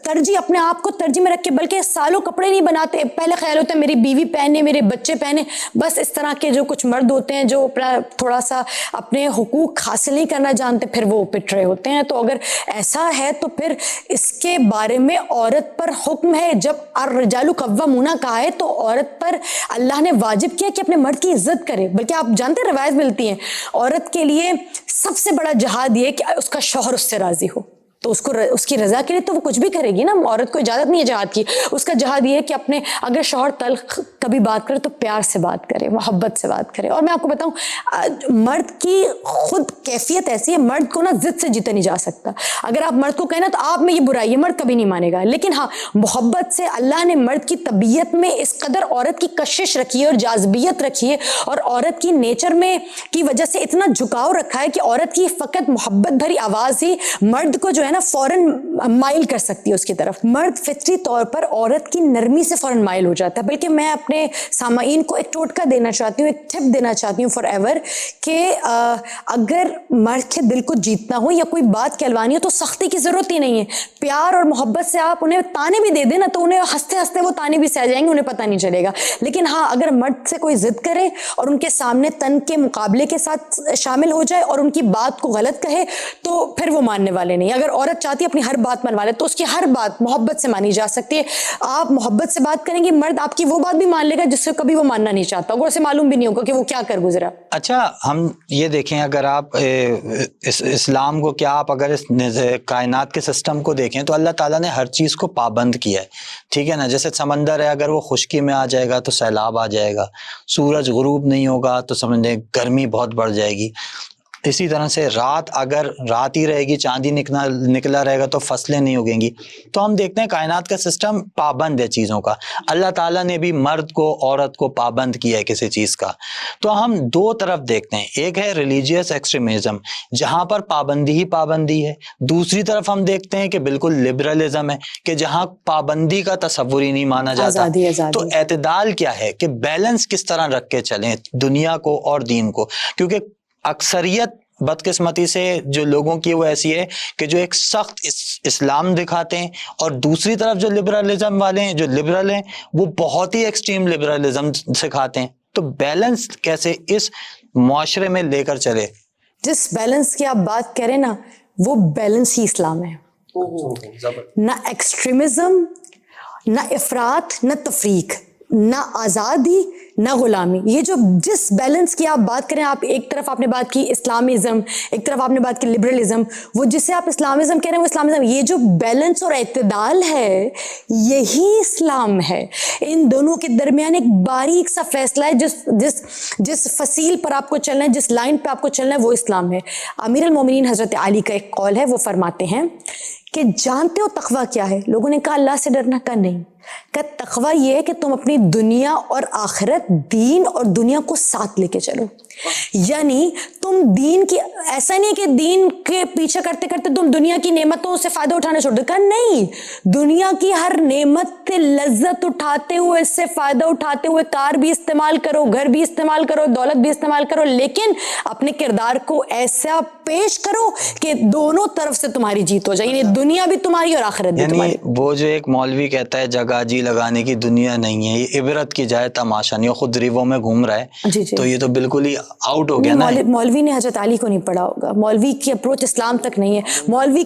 ترجیح اپنے آپ کو ترجیح میں رکھ کے, بلکہ سالوں کپڑے نہیں بناتے, پہلے خیال ہوتا ہے میری بیوی پہنے, میرے بچے پہنے. بس اس طرح کے جو کچھ مرد ہوتے ہیں جو تھوڑا سا اپنے حقوق حاصل نہیں کرنا جانتے, پھر وہ پٹ رہے ہوتے ہیں. تو اگر ایسا ہے تو پھر اس کے بارے میں عورت پر حکم ہے. جب الرجال قوامون کہا ہے تو عورت پر اللہ نے واجب کیا کہ اپنے مرد کی عزت کرے. بلکہ آپ جانتے ہیں روایت ملتی ہیں عورت کے لیے سب سے بڑا جہاد یہ کہ اس کا شوہر اس سے راضی ہو, تو اس کی رضا کے لیے تو وہ کچھ بھی کرے گی نا. عورت کو اجازت نہیں ہے جہاد کی, اس کا جہاد یہ ہے کہ اپنے اگر شوہر تلخ کبھی بات کرے تو پیار سے بات کرے, محبت سے بات کرے. اور میں آپ کو بتاؤں مرد کی خود کیفیت ایسی ہے, مرد کو نا ضد سے جیتا نہیں جا سکتا. اگر آپ مرد کو کہنا تو آپ میں یہ برائی ہے, مرد کبھی نہیں مانے گا. لیکن ہاں محبت سے اللہ نے مرد کی طبیعت میں اس قدر عورت کی کشش رکھی ہے اور جاذبیت رکھی ہے, اور عورت کی نیچر میں کی وجہ سے اتنا جھکاؤ رکھا ہے کہ عورت کی فقط محبت بھری آواز ہی مرد کو جو ہے نا فوراً مائل کر سکتی ہے اس کی طرف. مرد فطری طور پر عورت کی نرمی سے فوراً مائل ہو جاتا ہے. بلکہ میں اپنے سامعین کو ایک ٹوٹکا دینا چاہتی ہوں, ایک ٹپ دینا چاہتی ہوں فار ایور, کہ اگر مرد کے دل کو جیتنا ہو یا کوئی بات کہلوانی ہو تو سختی کی ضرورت ہی نہیں ہے. پیار اور محبت سے آپ انہیں تانے بھی دے دیں نا تو انہیں ہنستے ہنستے وہ تانے بھی سہ جائیں گے, انہیں پتہ نہیں چلے گا. لیکن ہاں اگر مرد سے کوئی ضد کرے اور ان کے سامنے تن کے مقابلے کے ساتھ شامل ہو جائے اور ان کی بات کو غلط کہے تو پھر وہ ماننے والے نہیں. اگر عورت چاہتی ہے اپنی ہر بات منوا لے تو اس کی ہر بات محبت سے مانی جا سکتی ہے. آپ محبت سے بات کریں گے, مرد آپ کی وہ بات بھی مان لے گا جس سے کبھی وہ ماننا نہیں چاہتا ہوگا, اسے معلوم بھی نہیں ہوگا کہ وہ کیا کر گزرا. اچھا ہم یہ دیکھیں, اگر آپ اسلام کو کیا آپ اگر اس کائنات کے سسٹم کو دیکھیں تو اللہ تعالیٰ نے ہر چیز کو پابند کیا ہے, ٹھیک ہے نا. جیسے سمندر ہے, اگر وہ خشکی میں آ جائے گا تو سیلاب آ جائے گا. سورج غروب نہیں ہوگا تو سمجھیں گرمی بہت بڑھ جائے گی. اسی طرح سے رات اگر رات ہی رہے گی, چاندی نکلا رہے گا تو فصلیں نہیں اگیں گی. تو ہم دیکھتے ہیں کائنات کا سسٹم پابند ہے چیزوں کا. اللہ تعالیٰ نے بھی مرد کو عورت کو پابند کیا ہے کسی چیز کا. تو ہم دو طرف دیکھتے ہیں, ایک ہے ریلیجیس ایکسٹریمزم جہاں پر پابندی ہی پابندی ہے, دوسری طرف ہم دیکھتے ہیں کہ بالکل لبرلزم ہے کہ جہاں پابندی کا تصور ہی نہیں مانا جاتا. تو اعتدال کیا ہے کہ بیلنس کس طرح رکھ کے چلیں دنیا کو اور دین کو, کیونکہ اکثریت بدقسمتی سے جو لوگوں کی وہ ایسی ہے کہ جو ایک سخت اسلام دکھاتے ہیں, اور دوسری طرف جو لبرلزم والے ہیں, جو لبرل ہیں, وہ بہت ہی ایکسٹریم لبرلزم سکھاتے ہیں. تو بیلنس کیسے اس معاشرے میں لے کر چلے؟ جس بیلنس کی آپ بات کریں نا وہ بیلنس ہی اسلام ہے. نہ ایکسٹریمزم, نہ افراط, نہ تفریق, نہ آزادی, نہ غلامی. یہ جو جس بیلنس کی آپ بات کریں, آپ ایک طرف آپ نے بات کی اسلامزم, ایک طرف آپ نے بات کی لبرلزم, وہ جسے آپ اسلامزم کہہ رہے ہیں وہ اسلامزم. یہ جو بیلنس اور اعتدال ہے یہی اسلام ہے. ان دونوں کے درمیان ایک باریک سا فیصلہ ہے, جس فصیل پر آپ کو چلنا ہے, جس لائن پہ آپ کو چلنا ہے وہ اسلام ہے. امیر المومنین حضرت علی کا ایک قول ہے, وہ فرماتے ہیں کہ جانتے ہو تقویٰ کیا ہے؟ لوگوں نے کہا اللہ سے ڈرنا. کہا نہیں, کہ تقویٰ یہ ہے کہ تم اپنی دنیا اور آخرت, دین اور دنیا کو ساتھ لے کے چلو. یعنی تم دین کی, ایسا نہیں کہ دین کے پیچھے کرتے کرتے تم دنیا کی نعمتوں سے فائدہ اٹھانا چھوڑ دو. کہا نہیں, دنیا کی ہر نعمت سے لذت اٹھاتے ہوئے, اس سے فائدہ اٹھاتے ہوئے کار بھی استعمال کرو, گھر بھی استعمال کرو, دولت بھی استعمال کرو, لیکن اپنے کردار کو ایسا پیش کرو کہ دونوں طرف سے تمہاری جیت ہو جائے. یعنی دنیا بھی تمہاری اور آخرت بھی تمہاری. یعنی وہ جو ایک مولوی کہتا ہے جگہ جی لگانے کی دنیا نہیں ہے, یہ عبرت کی جائے تماشا نہیں, خود ریووں میں گھوم رہا ہے, جی جی. تو یہ تو بالکل ہی آؤٹ ہو گیا نا. مولوی نے حضرت علی کو نہیں پڑھا ہوگا, مولوی کی اپروچ اسلام تک نہیں ہے. مولوی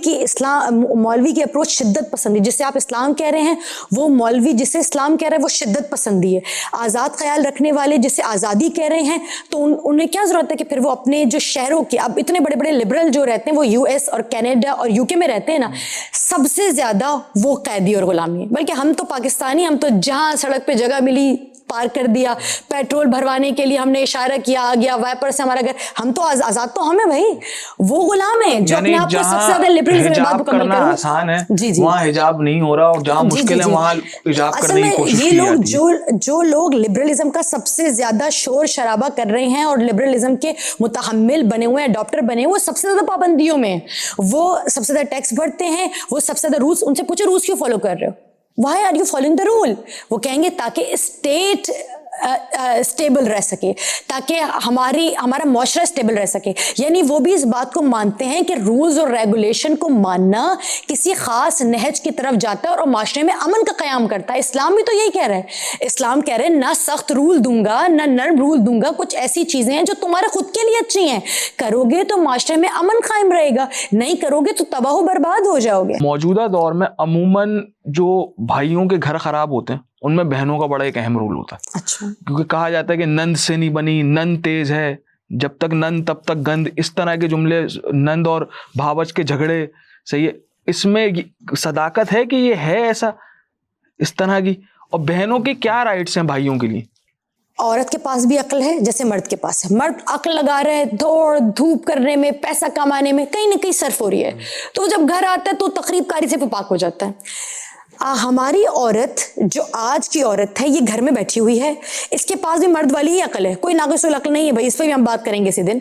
کی اپروچ شدت پسندی, جسے آپ اسلام کہہ رہے ہیں وہ مولوی جسے اسلام کہہ رہے ہیں وہ شدت پسندی ہے. آزاد خیال رکھنے والے جسے آزادی کہہ رہے ہیں تو انہیں کیا ضرورت ہے کہ پھر وہ اپنے جو شہروں کے, اب اتنے بڑے بڑے لبرل جو رہتے ہیں وہ یو ایس اور کینیڈا اور یو کے میں رہتے ہیں نا, سب سے زیادہ وہ قیدی اور غلامی ہے. بلکہ ہم تو پاکستانی, ہم تو جہاں سڑک پہ جگہ ملی پار کر دیا, پیٹرول بھروانے کے لیے ہم نے اشارہ کیا, آ گیا وائپر سے ہمارا گھر, ہم تو آزاد تو ہمیں بھائی, وہ غلام ہیں جو اپنے آپ کو سب سے زیادہ لبرلزم میں بات مکمل کروں. آسان ہے جی جی, وہاں حجاب نہیں ہو رہا, اور جہاں مشکل ہے وہاں حجاب کرنے کی کوشش کی جاتی ہے. جو لوگ لبرلزم کا سب سے زیادہ شور شرابہ کر رہے ہیں اور لبرلزم کے متحمل بنے ہوئے ہیں, اڈاپٹر بنے ہوئے, وہ سب سے زیادہ پابندیوں میں, وہ سب سے زیادہ ٹیکس بھرتے ہیں, وہ سب سے زیادہ رولس, ان سے پوچھے رولس کیوں فالو کر رہے ہو, why are you following the rule؟ وہ کہیں گے تاکہ اسٹیٹ اسٹیبل رہ سکے, تاکہ ہمارا معاشرہ اسٹیبل رہ سکے. یعنی وہ بھی اس بات کو مانتے ہیں کہ رولز اور ریگولیشن کو ماننا کسی خاص نہج کی طرف جاتا ہے اور معاشرے میں امن کا قیام کرتا ہے. اسلام بھی تو یہی کہہ رہا ہے. اسلام کہہ رہے ہیں نہ سخت رول دوں گا نہ نرم رول دوں گا, کچھ ایسی چیزیں ہیں جو تمہارے خود کے لیے اچھی ہیں, کرو گے تو معاشرے میں امن قائم رہے گا, نہیں کرو گے تو تباہ و برباد ہو جاؤ گے. موجودہ دور میں عموماً جو بھائیوں کے گھر خراب ہوتے ہیں ان میں بہنوں کا بڑا ایک اہم رول ہوتا ہے. اچھا, کیونکہ کہا جاتا ہے کہ نند سے نہیں بنی, نند تیز ہے, جب تک نند تب تک گند, اس طرح کے جملے, نند اور بھاوج کے جھگڑے, صحیح ہے, اس میں صداقت ہے کہ یہ ہے ایسا اس طرح کی. اور بہنوں کے کیا رائٹس ہیں بھائیوں کے لیے؟ عورت کے پاس بھی عقل ہے جیسے مرد کے پاس ہے. مرد عقل لگا رہے, دوڑ دھوپ کرنے میں, پیسہ کمانے میں کہیں نہ کہیں صرف ہو رہی ہے, تو جب گھر آتا ہے تو تقریب کاری سے پاک ہو جاتا ہے. ہماری عورت جو آج کی عورت ہے یہ گھر میں بیٹھی ہوئی ہے, اس کے پاس بھی مرد والی ہی عقل ہے, کوئی ناقص العقل نہیں ہے بھائی, اس پہ بھی ہم بات کریں گے اسی دن.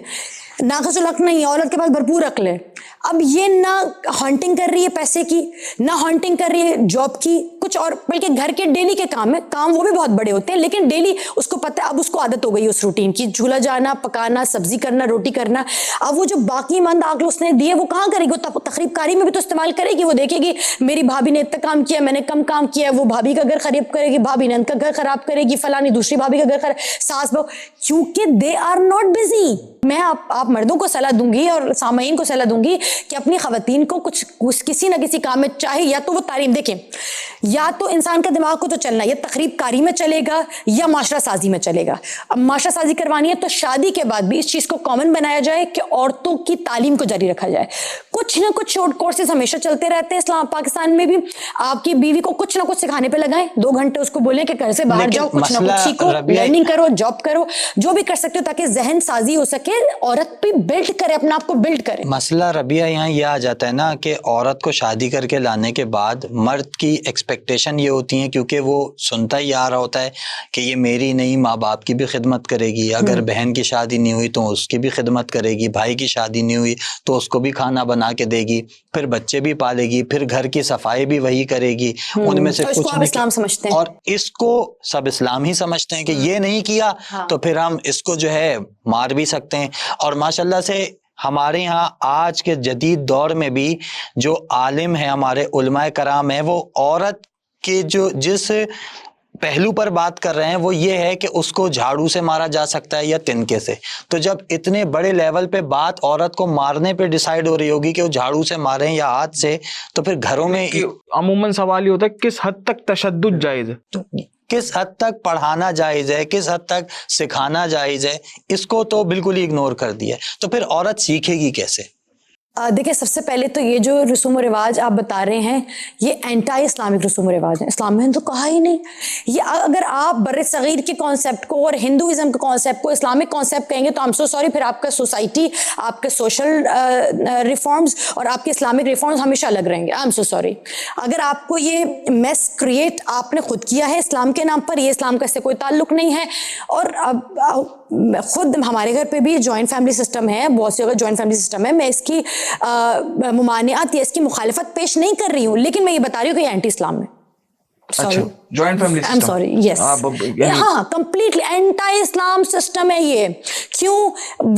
ناقص العقل نہیں ہے, عورت کے پاس بھرپور عقل ہے. اب یہ نہ ہانٹنگ کر رہی ہے پیسے کی, نہ ہانٹنگ کر رہی ہے جاب کی, کچھ اور, بلکہ گھر کے ڈیلی کے کام ہے, کام وہ بھی بہت بڑے ہوتے ہیں, لیکن ڈیلی اس کو پتہ ہے, اب اس کو عادت ہو گئی اس روٹین کی, جھولا جانا, پکانا, سبزی کرنا, روٹی کرنا. اب وہ جو باقی مند عقل اس نے دیے وہ کہاں کرے گی, وہ تقریب کاری میں بھی تو استعمال کرے گی. وہ دیکھے گی میری بھابھی نے اتنا کام کیا, میں نے کم کام کیا, وہ بھابھی کا گھر خراب کرے گی, بھابھی نند کا گھر خراب کرے گی, فلانی دوسری بھابھی کا گھر خراب, ساس بہو, کیونکہ دے آر ناٹ بزی. میں آپ مردوں کو صلاح دوں گی اور سامعین کو صلاح دوں گی کہ اپنی خواتین کو کچھ کسی نہ کسی کام میں, چاہے یا تو وہ تعلیم, دیکھیں یا تو انسان کا دماغ کو تو چلنا یا تقریب کاری میں چلے گا یا معاشرہ سازی میں چلے گا. اب معاشرہ سازی کروانی ہے تو شادی کے بعد بھی اس چیز کو کامن بنایا جائے کہ عورتوں کی تعلیم کو جاری رکھا جائے. کچھ نہ کچھ شارٹ کورسز ہمیشہ چلتے رہتے ہیں اسلام پاکستان میں بھی. آپ کی بیوی کو کچھ نہ کچھ سکھانے پہ لگائیں, 2 گھنٹے اس کو بولیں کہ گھر سے باہر جاؤ, کچھ نہ کچھ سیکھو, لرننگ کرو, جاب کرو, جو بھی کر سکتے ہو تاکہ ذہن سازی ہو سکے, عورت بھی بلڈ کرے, اپنا آپ کو بلڈ کرے. مسئلہ ربیہ یہاں یہ آ جاتا ہے نا کہ عورت کو شادی کر کے لانے کے بعد مرد کی ایکسپیکٹیشن یہ ہوتی ہے, کیونکہ وہ سنتا ہی آ رہا ہوتا ہے کہ یہ میری نہیں, ماں باپ کی بھی خدمت کرے گی, اگر بہن کی شادی نہیں ہوئی تو اس کی بھی خدمت کرے گی, بھائی کی شادی نہیں ہوئی تو اس کو بھی کھانا بنا کے دے گی, پھر بچے بھی پالے گی, پھر گھر کی صفائی بھی وہی کرے گی. ان میں سے کچھ اسلام سمجھتے ہیں, اور اس کو سب اسلام ہی سمجھتے ہیں کہ یہ نہیں کیا تو پھر ہم اس کو جو ہے مار بھی سکتے ہیں. اور ماشاءاللہ سے ہمارے ہاں آج کے جدید دور میں بھی جو عالم ہیں, ہمارے علماء کرام ہیں, وہ عورت کے جو جس پہلو پر بات کر رہے ہیں وہ یہ ہے کہ اس کو جھاڑو سے مارا جا سکتا ہے یا تنکے سے. تو جب اتنے بڑے لیول پہ بات عورت کو مارنے پہ ڈیسائیڈ ہو رہی ہوگی کہ وہ جھاڑو سے ماریں یا ہاتھ سے, تو پھر گھروں میں عموماً سوال یہ ہوتا ہے کس حد تک تشدد جائز ہے. کس حد تک پڑھانا جائز ہے, کس حد تک سکھانا جائز ہے, اس کو تو بالکل ہی اگنور کر دیا. تو پھر عورت سیکھے گی کیسے؟ دیکھیں سب سے پہلے تو یہ جو رسوم و رواج آپ بتا رہے ہیں یہ اینٹائی اسلامک رسوم و رواج ہیں. اسلام میں تو کہا ہی نہیں. یہ اگر آپ بر صغیر کے کانسیپٹ کو اور ہندوازم کے کانسیپٹ کو اسلامک کانسیپٹ کہیں گے تو I'm so sorry, پھر آپ کا سوسائٹی, آپ کے سوشل ریفارمز اور آپ کے اسلامک ریفارمز ہمیشہ الگ رہیں گے. I'm so sorry. اگر آپ کو یہ میس کریٹ آپ نے خود کیا ہے اسلام کے نام پر, یہ اسلام کا اس سے کوئی تعلق نہیں ہے. اور خود ہمارے گھر پہ بھی جوائنٹ فیملی سسٹم ہے, بہت سی جگہ جوائنٹ فیملی سسٹم ہے. میں اس کی ممانعت یا اس کی مخالفت پیش نہیں کر رہی ہوں, لیکن میں یہ بتا رہی ہوں کہ یہ اینٹی اسلام ہے. اچھا, joint family I'm sorry, yes. ہاں کمپلیٹلی اینٹائی اسلام سسٹم ہے یہ. کیوں؟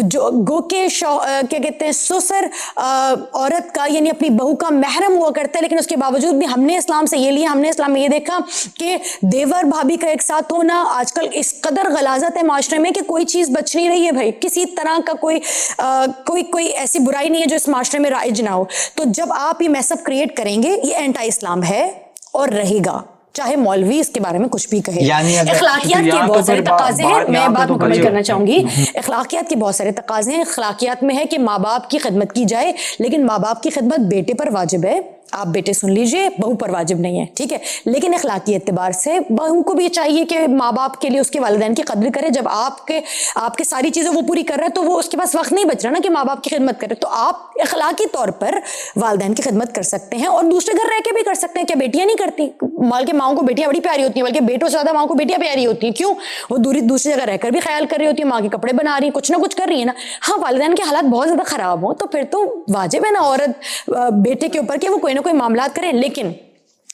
جو گو کے کیا کہتے ہیں سسر عورت کا یعنی اپنی بہو کا محرم ہوا کرتا ہے, لیکن اس کے باوجود بھی ہم نے اسلام سے یہ لیا, ہم نے اسلام میں یہ دیکھا کہ دیور بھابھی کا ایک ساتھ ہونا. آج کل اس قدر غلاظت ہے معاشرے میں کہ کوئی چیز بچ نہیں رہی ہے بھائی, کسی طرح کا کوئی ایسی برائی نہیں ہے جو اس معاشرے میں رائج نہ ہو. تو جب آپ یہ میس اپ کریٹ کریں گے, یہ اینٹائی اسلام ہے اور رہے گا, چاہے مولوی اس کے بارے میں کچھ بھی کہے. اخلاقیات کے بہت سارے تقاضے ہیں, میں بات مکمل کرنا چاہوں گی. اخلاقیات کے بہت سارے تقاضے ہیں. اخلاقیات میں ہے کہ ماں باپ کی خدمت کی جائے, لیکن ماں باپ کی خدمت بیٹے پر واجب ہے. آپ بیٹے سن لیجئے, بہو پر واجب نہیں ہے, ٹھیک ہے. لیکن اخلاقی اعتبار سے بہو کو بھی چاہیے کہ ماں باپ کے لیے اس کے والدین کی قدر کرے. جب آپ کے ساری چیزیں وہ پوری کر رہے ہیں تو وہ اس کے پاس وقت نہیں بچ رہا نا کہ ماں باپ کی خدمت کرے. تو آپ اخلاقی طور پر والدین کی خدمت کر سکتے ہیں اور دوسرے گھر رہ کے بھی کر سکتے ہیں. کیا بیٹیاں نہیں کرتی؟ بلکہ ماؤں کو بیٹیاں بڑی پیاری ہوتی ہیں, بلکہ بیٹوں سے زیادہ ماؤں کو بیٹیاں پیاری ہوتی ہیں. کیوں؟ وہ دوسری جگہ رہ کر بھی خیال کر رہی ہوتی ہیں, ماں کے کپڑے بنا رہی ہیں, کچھ نہ کچھ کر رہی ہے نا. ہاں والدین کے حالات بہت زیادہ خراب ہوں تو پھر تو واجب ہے نا عورت بیٹے کے اوپر کہ وہ کوئی نہ کوئی معاملات کریں. لیکن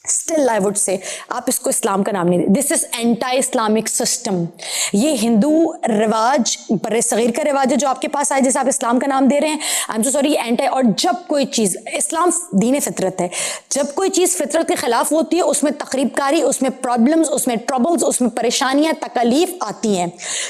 still I would say آپ اس کو اسلام کا نام نہیں دیں. This is anti-Islamic system. یہ ہندو رواج, بر صغیر کا رواج ہے جو آپ کے پاس آئے, جیسے آپ اسلام کا نام دے رہے ہیں. I'm so sorry, یہ اینٹائی. اور جب کوئی چیز, اسلام دین فطرت ہے, جب کوئی چیز فطرت کے خلاف ہوتی ہے اس میں تقریب کاری, اس میں پرابلمز, اس میں ٹربلز, اس میں پریشانیاں, تکالیف آتی ہیں.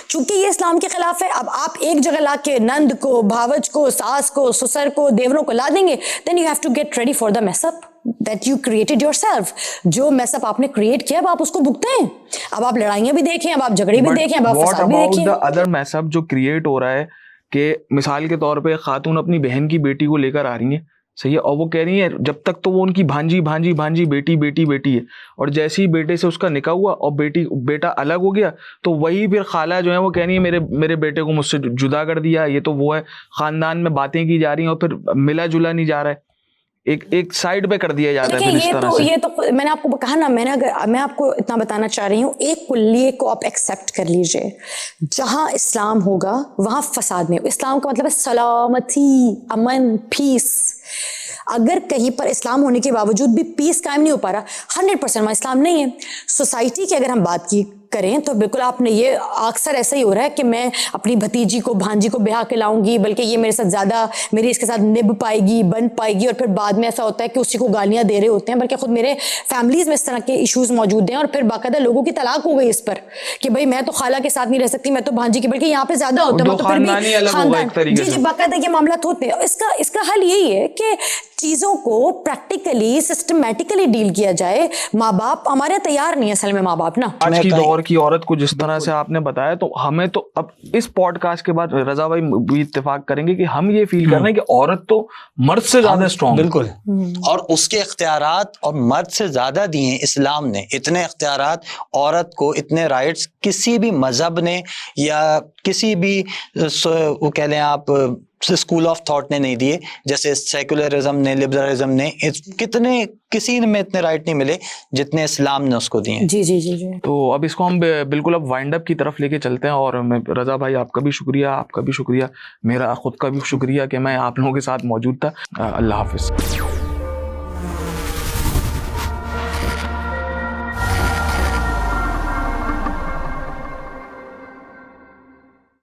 چونکہ یہ اسلام کے خلاف ہے, اب آپ ایک جگہ لا کے نند کو, بھاوج کو, ساس کو, سسر کو, دیوروں کو لا دیں گے, then you have to get ready for the mess up that you created yourself. جو میس اپ آپ نے کریٹ کیا اب آپ اس کو بھگتیں. اب آپ لڑائیاں بھی دیکھیں, اب آپ جھگڑے بھی دیکھیں, اب آپ فساد بھی دیکھیں. What about the other mess up جو کریٹ ہو رہا ہے کہ مثال کے طور پہ خاتون اپنی بہن کی بیٹی کو لے کر آ رہی ہیں, صحیح ہے, اور وہ کہہ رہی ہیں جب تک تو وہ ان کی بھانجی بیٹی ہے, اور جیسے ہی بیٹے سے اس کا نکاح ہوا اور بیٹا الگ ہو گیا تو وہی پھر خالہ جو ہے وہ کہہ رہی ہے میرے بیٹے کو مجھ سے جدا کر دیا, یہ تو وہ ہے. خاندان میں باتیں کی جا رہی ہیں اور پھر ملا جلا نہیں جا رہا ہے, ایک سائڈ پہ کر دیا جاتا ہے. یہ تو میں نے آپ کو کہا نا, میں آپ کو اتنا بتانا چاہ رہی ہوں, ایک کلیے کو آپ ایکسیپٹ کر لیجئے. جہاں اسلام ہوگا وہاں فساد نہیں. اسلام کا مطلب ہے سلامتی, امن, پیس. اگر کہیں پر اسلام ہونے کے باوجود بھی پیس قائم نہیں ہو پا رہا, 100% وہاں اسلام نہیں ہے. سوسائٹی کی اگر ہم بات کی کریں تو بالکل آپ نے یہ اکثر ایسا ہی ہو رہا ہے کہ میں اپنی بھتیجی کو, بھانجی کو بیاہ کے لاؤں گی, بلکہ یہ میرے ساتھ زیادہ میری اس کے ساتھ نب پائے گی, بن پائے گی, اور پھر بعد میں ایسا ہوتا ہے کہ اسی کو گالیاں دے رہے ہوتے ہیں. بلکہ خود میرے فیملیز میں اس طرح کے ایشوز موجود ہیں, اور پھر باقاعدہ لوگوں کی طلاق ہو گئی اس پر کہ بھائی میں تو خالہ کے ساتھ نہیں رہ سکتی, میں تو بھانجی کی, بلکہ یہاں پہ زیادہ ہوتا ہے تو پھر بھی خاندان, جی باقاعدہ یہ معاملات ہوتے ہیں. اس کا حل یہی ہے کہ چیزوں کو پریکٹیکلی سسٹمیٹیکلی ڈیل کیا جائے. ماں باپ ہمارے تیار نہیں ہے اصل میں, ماں باپ نا آج کی دور کی عورت کو جس طرح سے آپ نے بتایا, تو ہمیں تو اب اس پوڈ کاسٹ کے بعد رضا بھائی بھی اتفاق کریں گے کہ ہم یہ فیل کر رہے ہیں کہ عورت تو مرد سے زیادہ اسٹرانگ. بالکل, اور اس کے اختیارات اور مرد سے زیادہ دیے ہیں اسلام نے. اتنے اختیارات عورت کو, اتنے رائٹس کسی بھی مذہب نے یا کسی بھی وہ کہہ لیں آپ اسکول آف تھاٹ نے نہیں دیے. جیسے سیکولرزم نے, لبرلزم نے, کسی میں اتنے رائٹ نہیں ملے جتنے اسلام نے اس کو دیے. جی جی جی جی. تو اب اس کو ہم بالکل اب وائنڈ اپ کی طرف لے کے چلتے ہیں. اور میں رضا بھائی آپ کا بھی شکریہ, آپ کا بھی شکریہ, میرا خود کا بھی شکریہ کہ میں آپ لوگوں کے ساتھ موجود تھا. اللہ حافظ.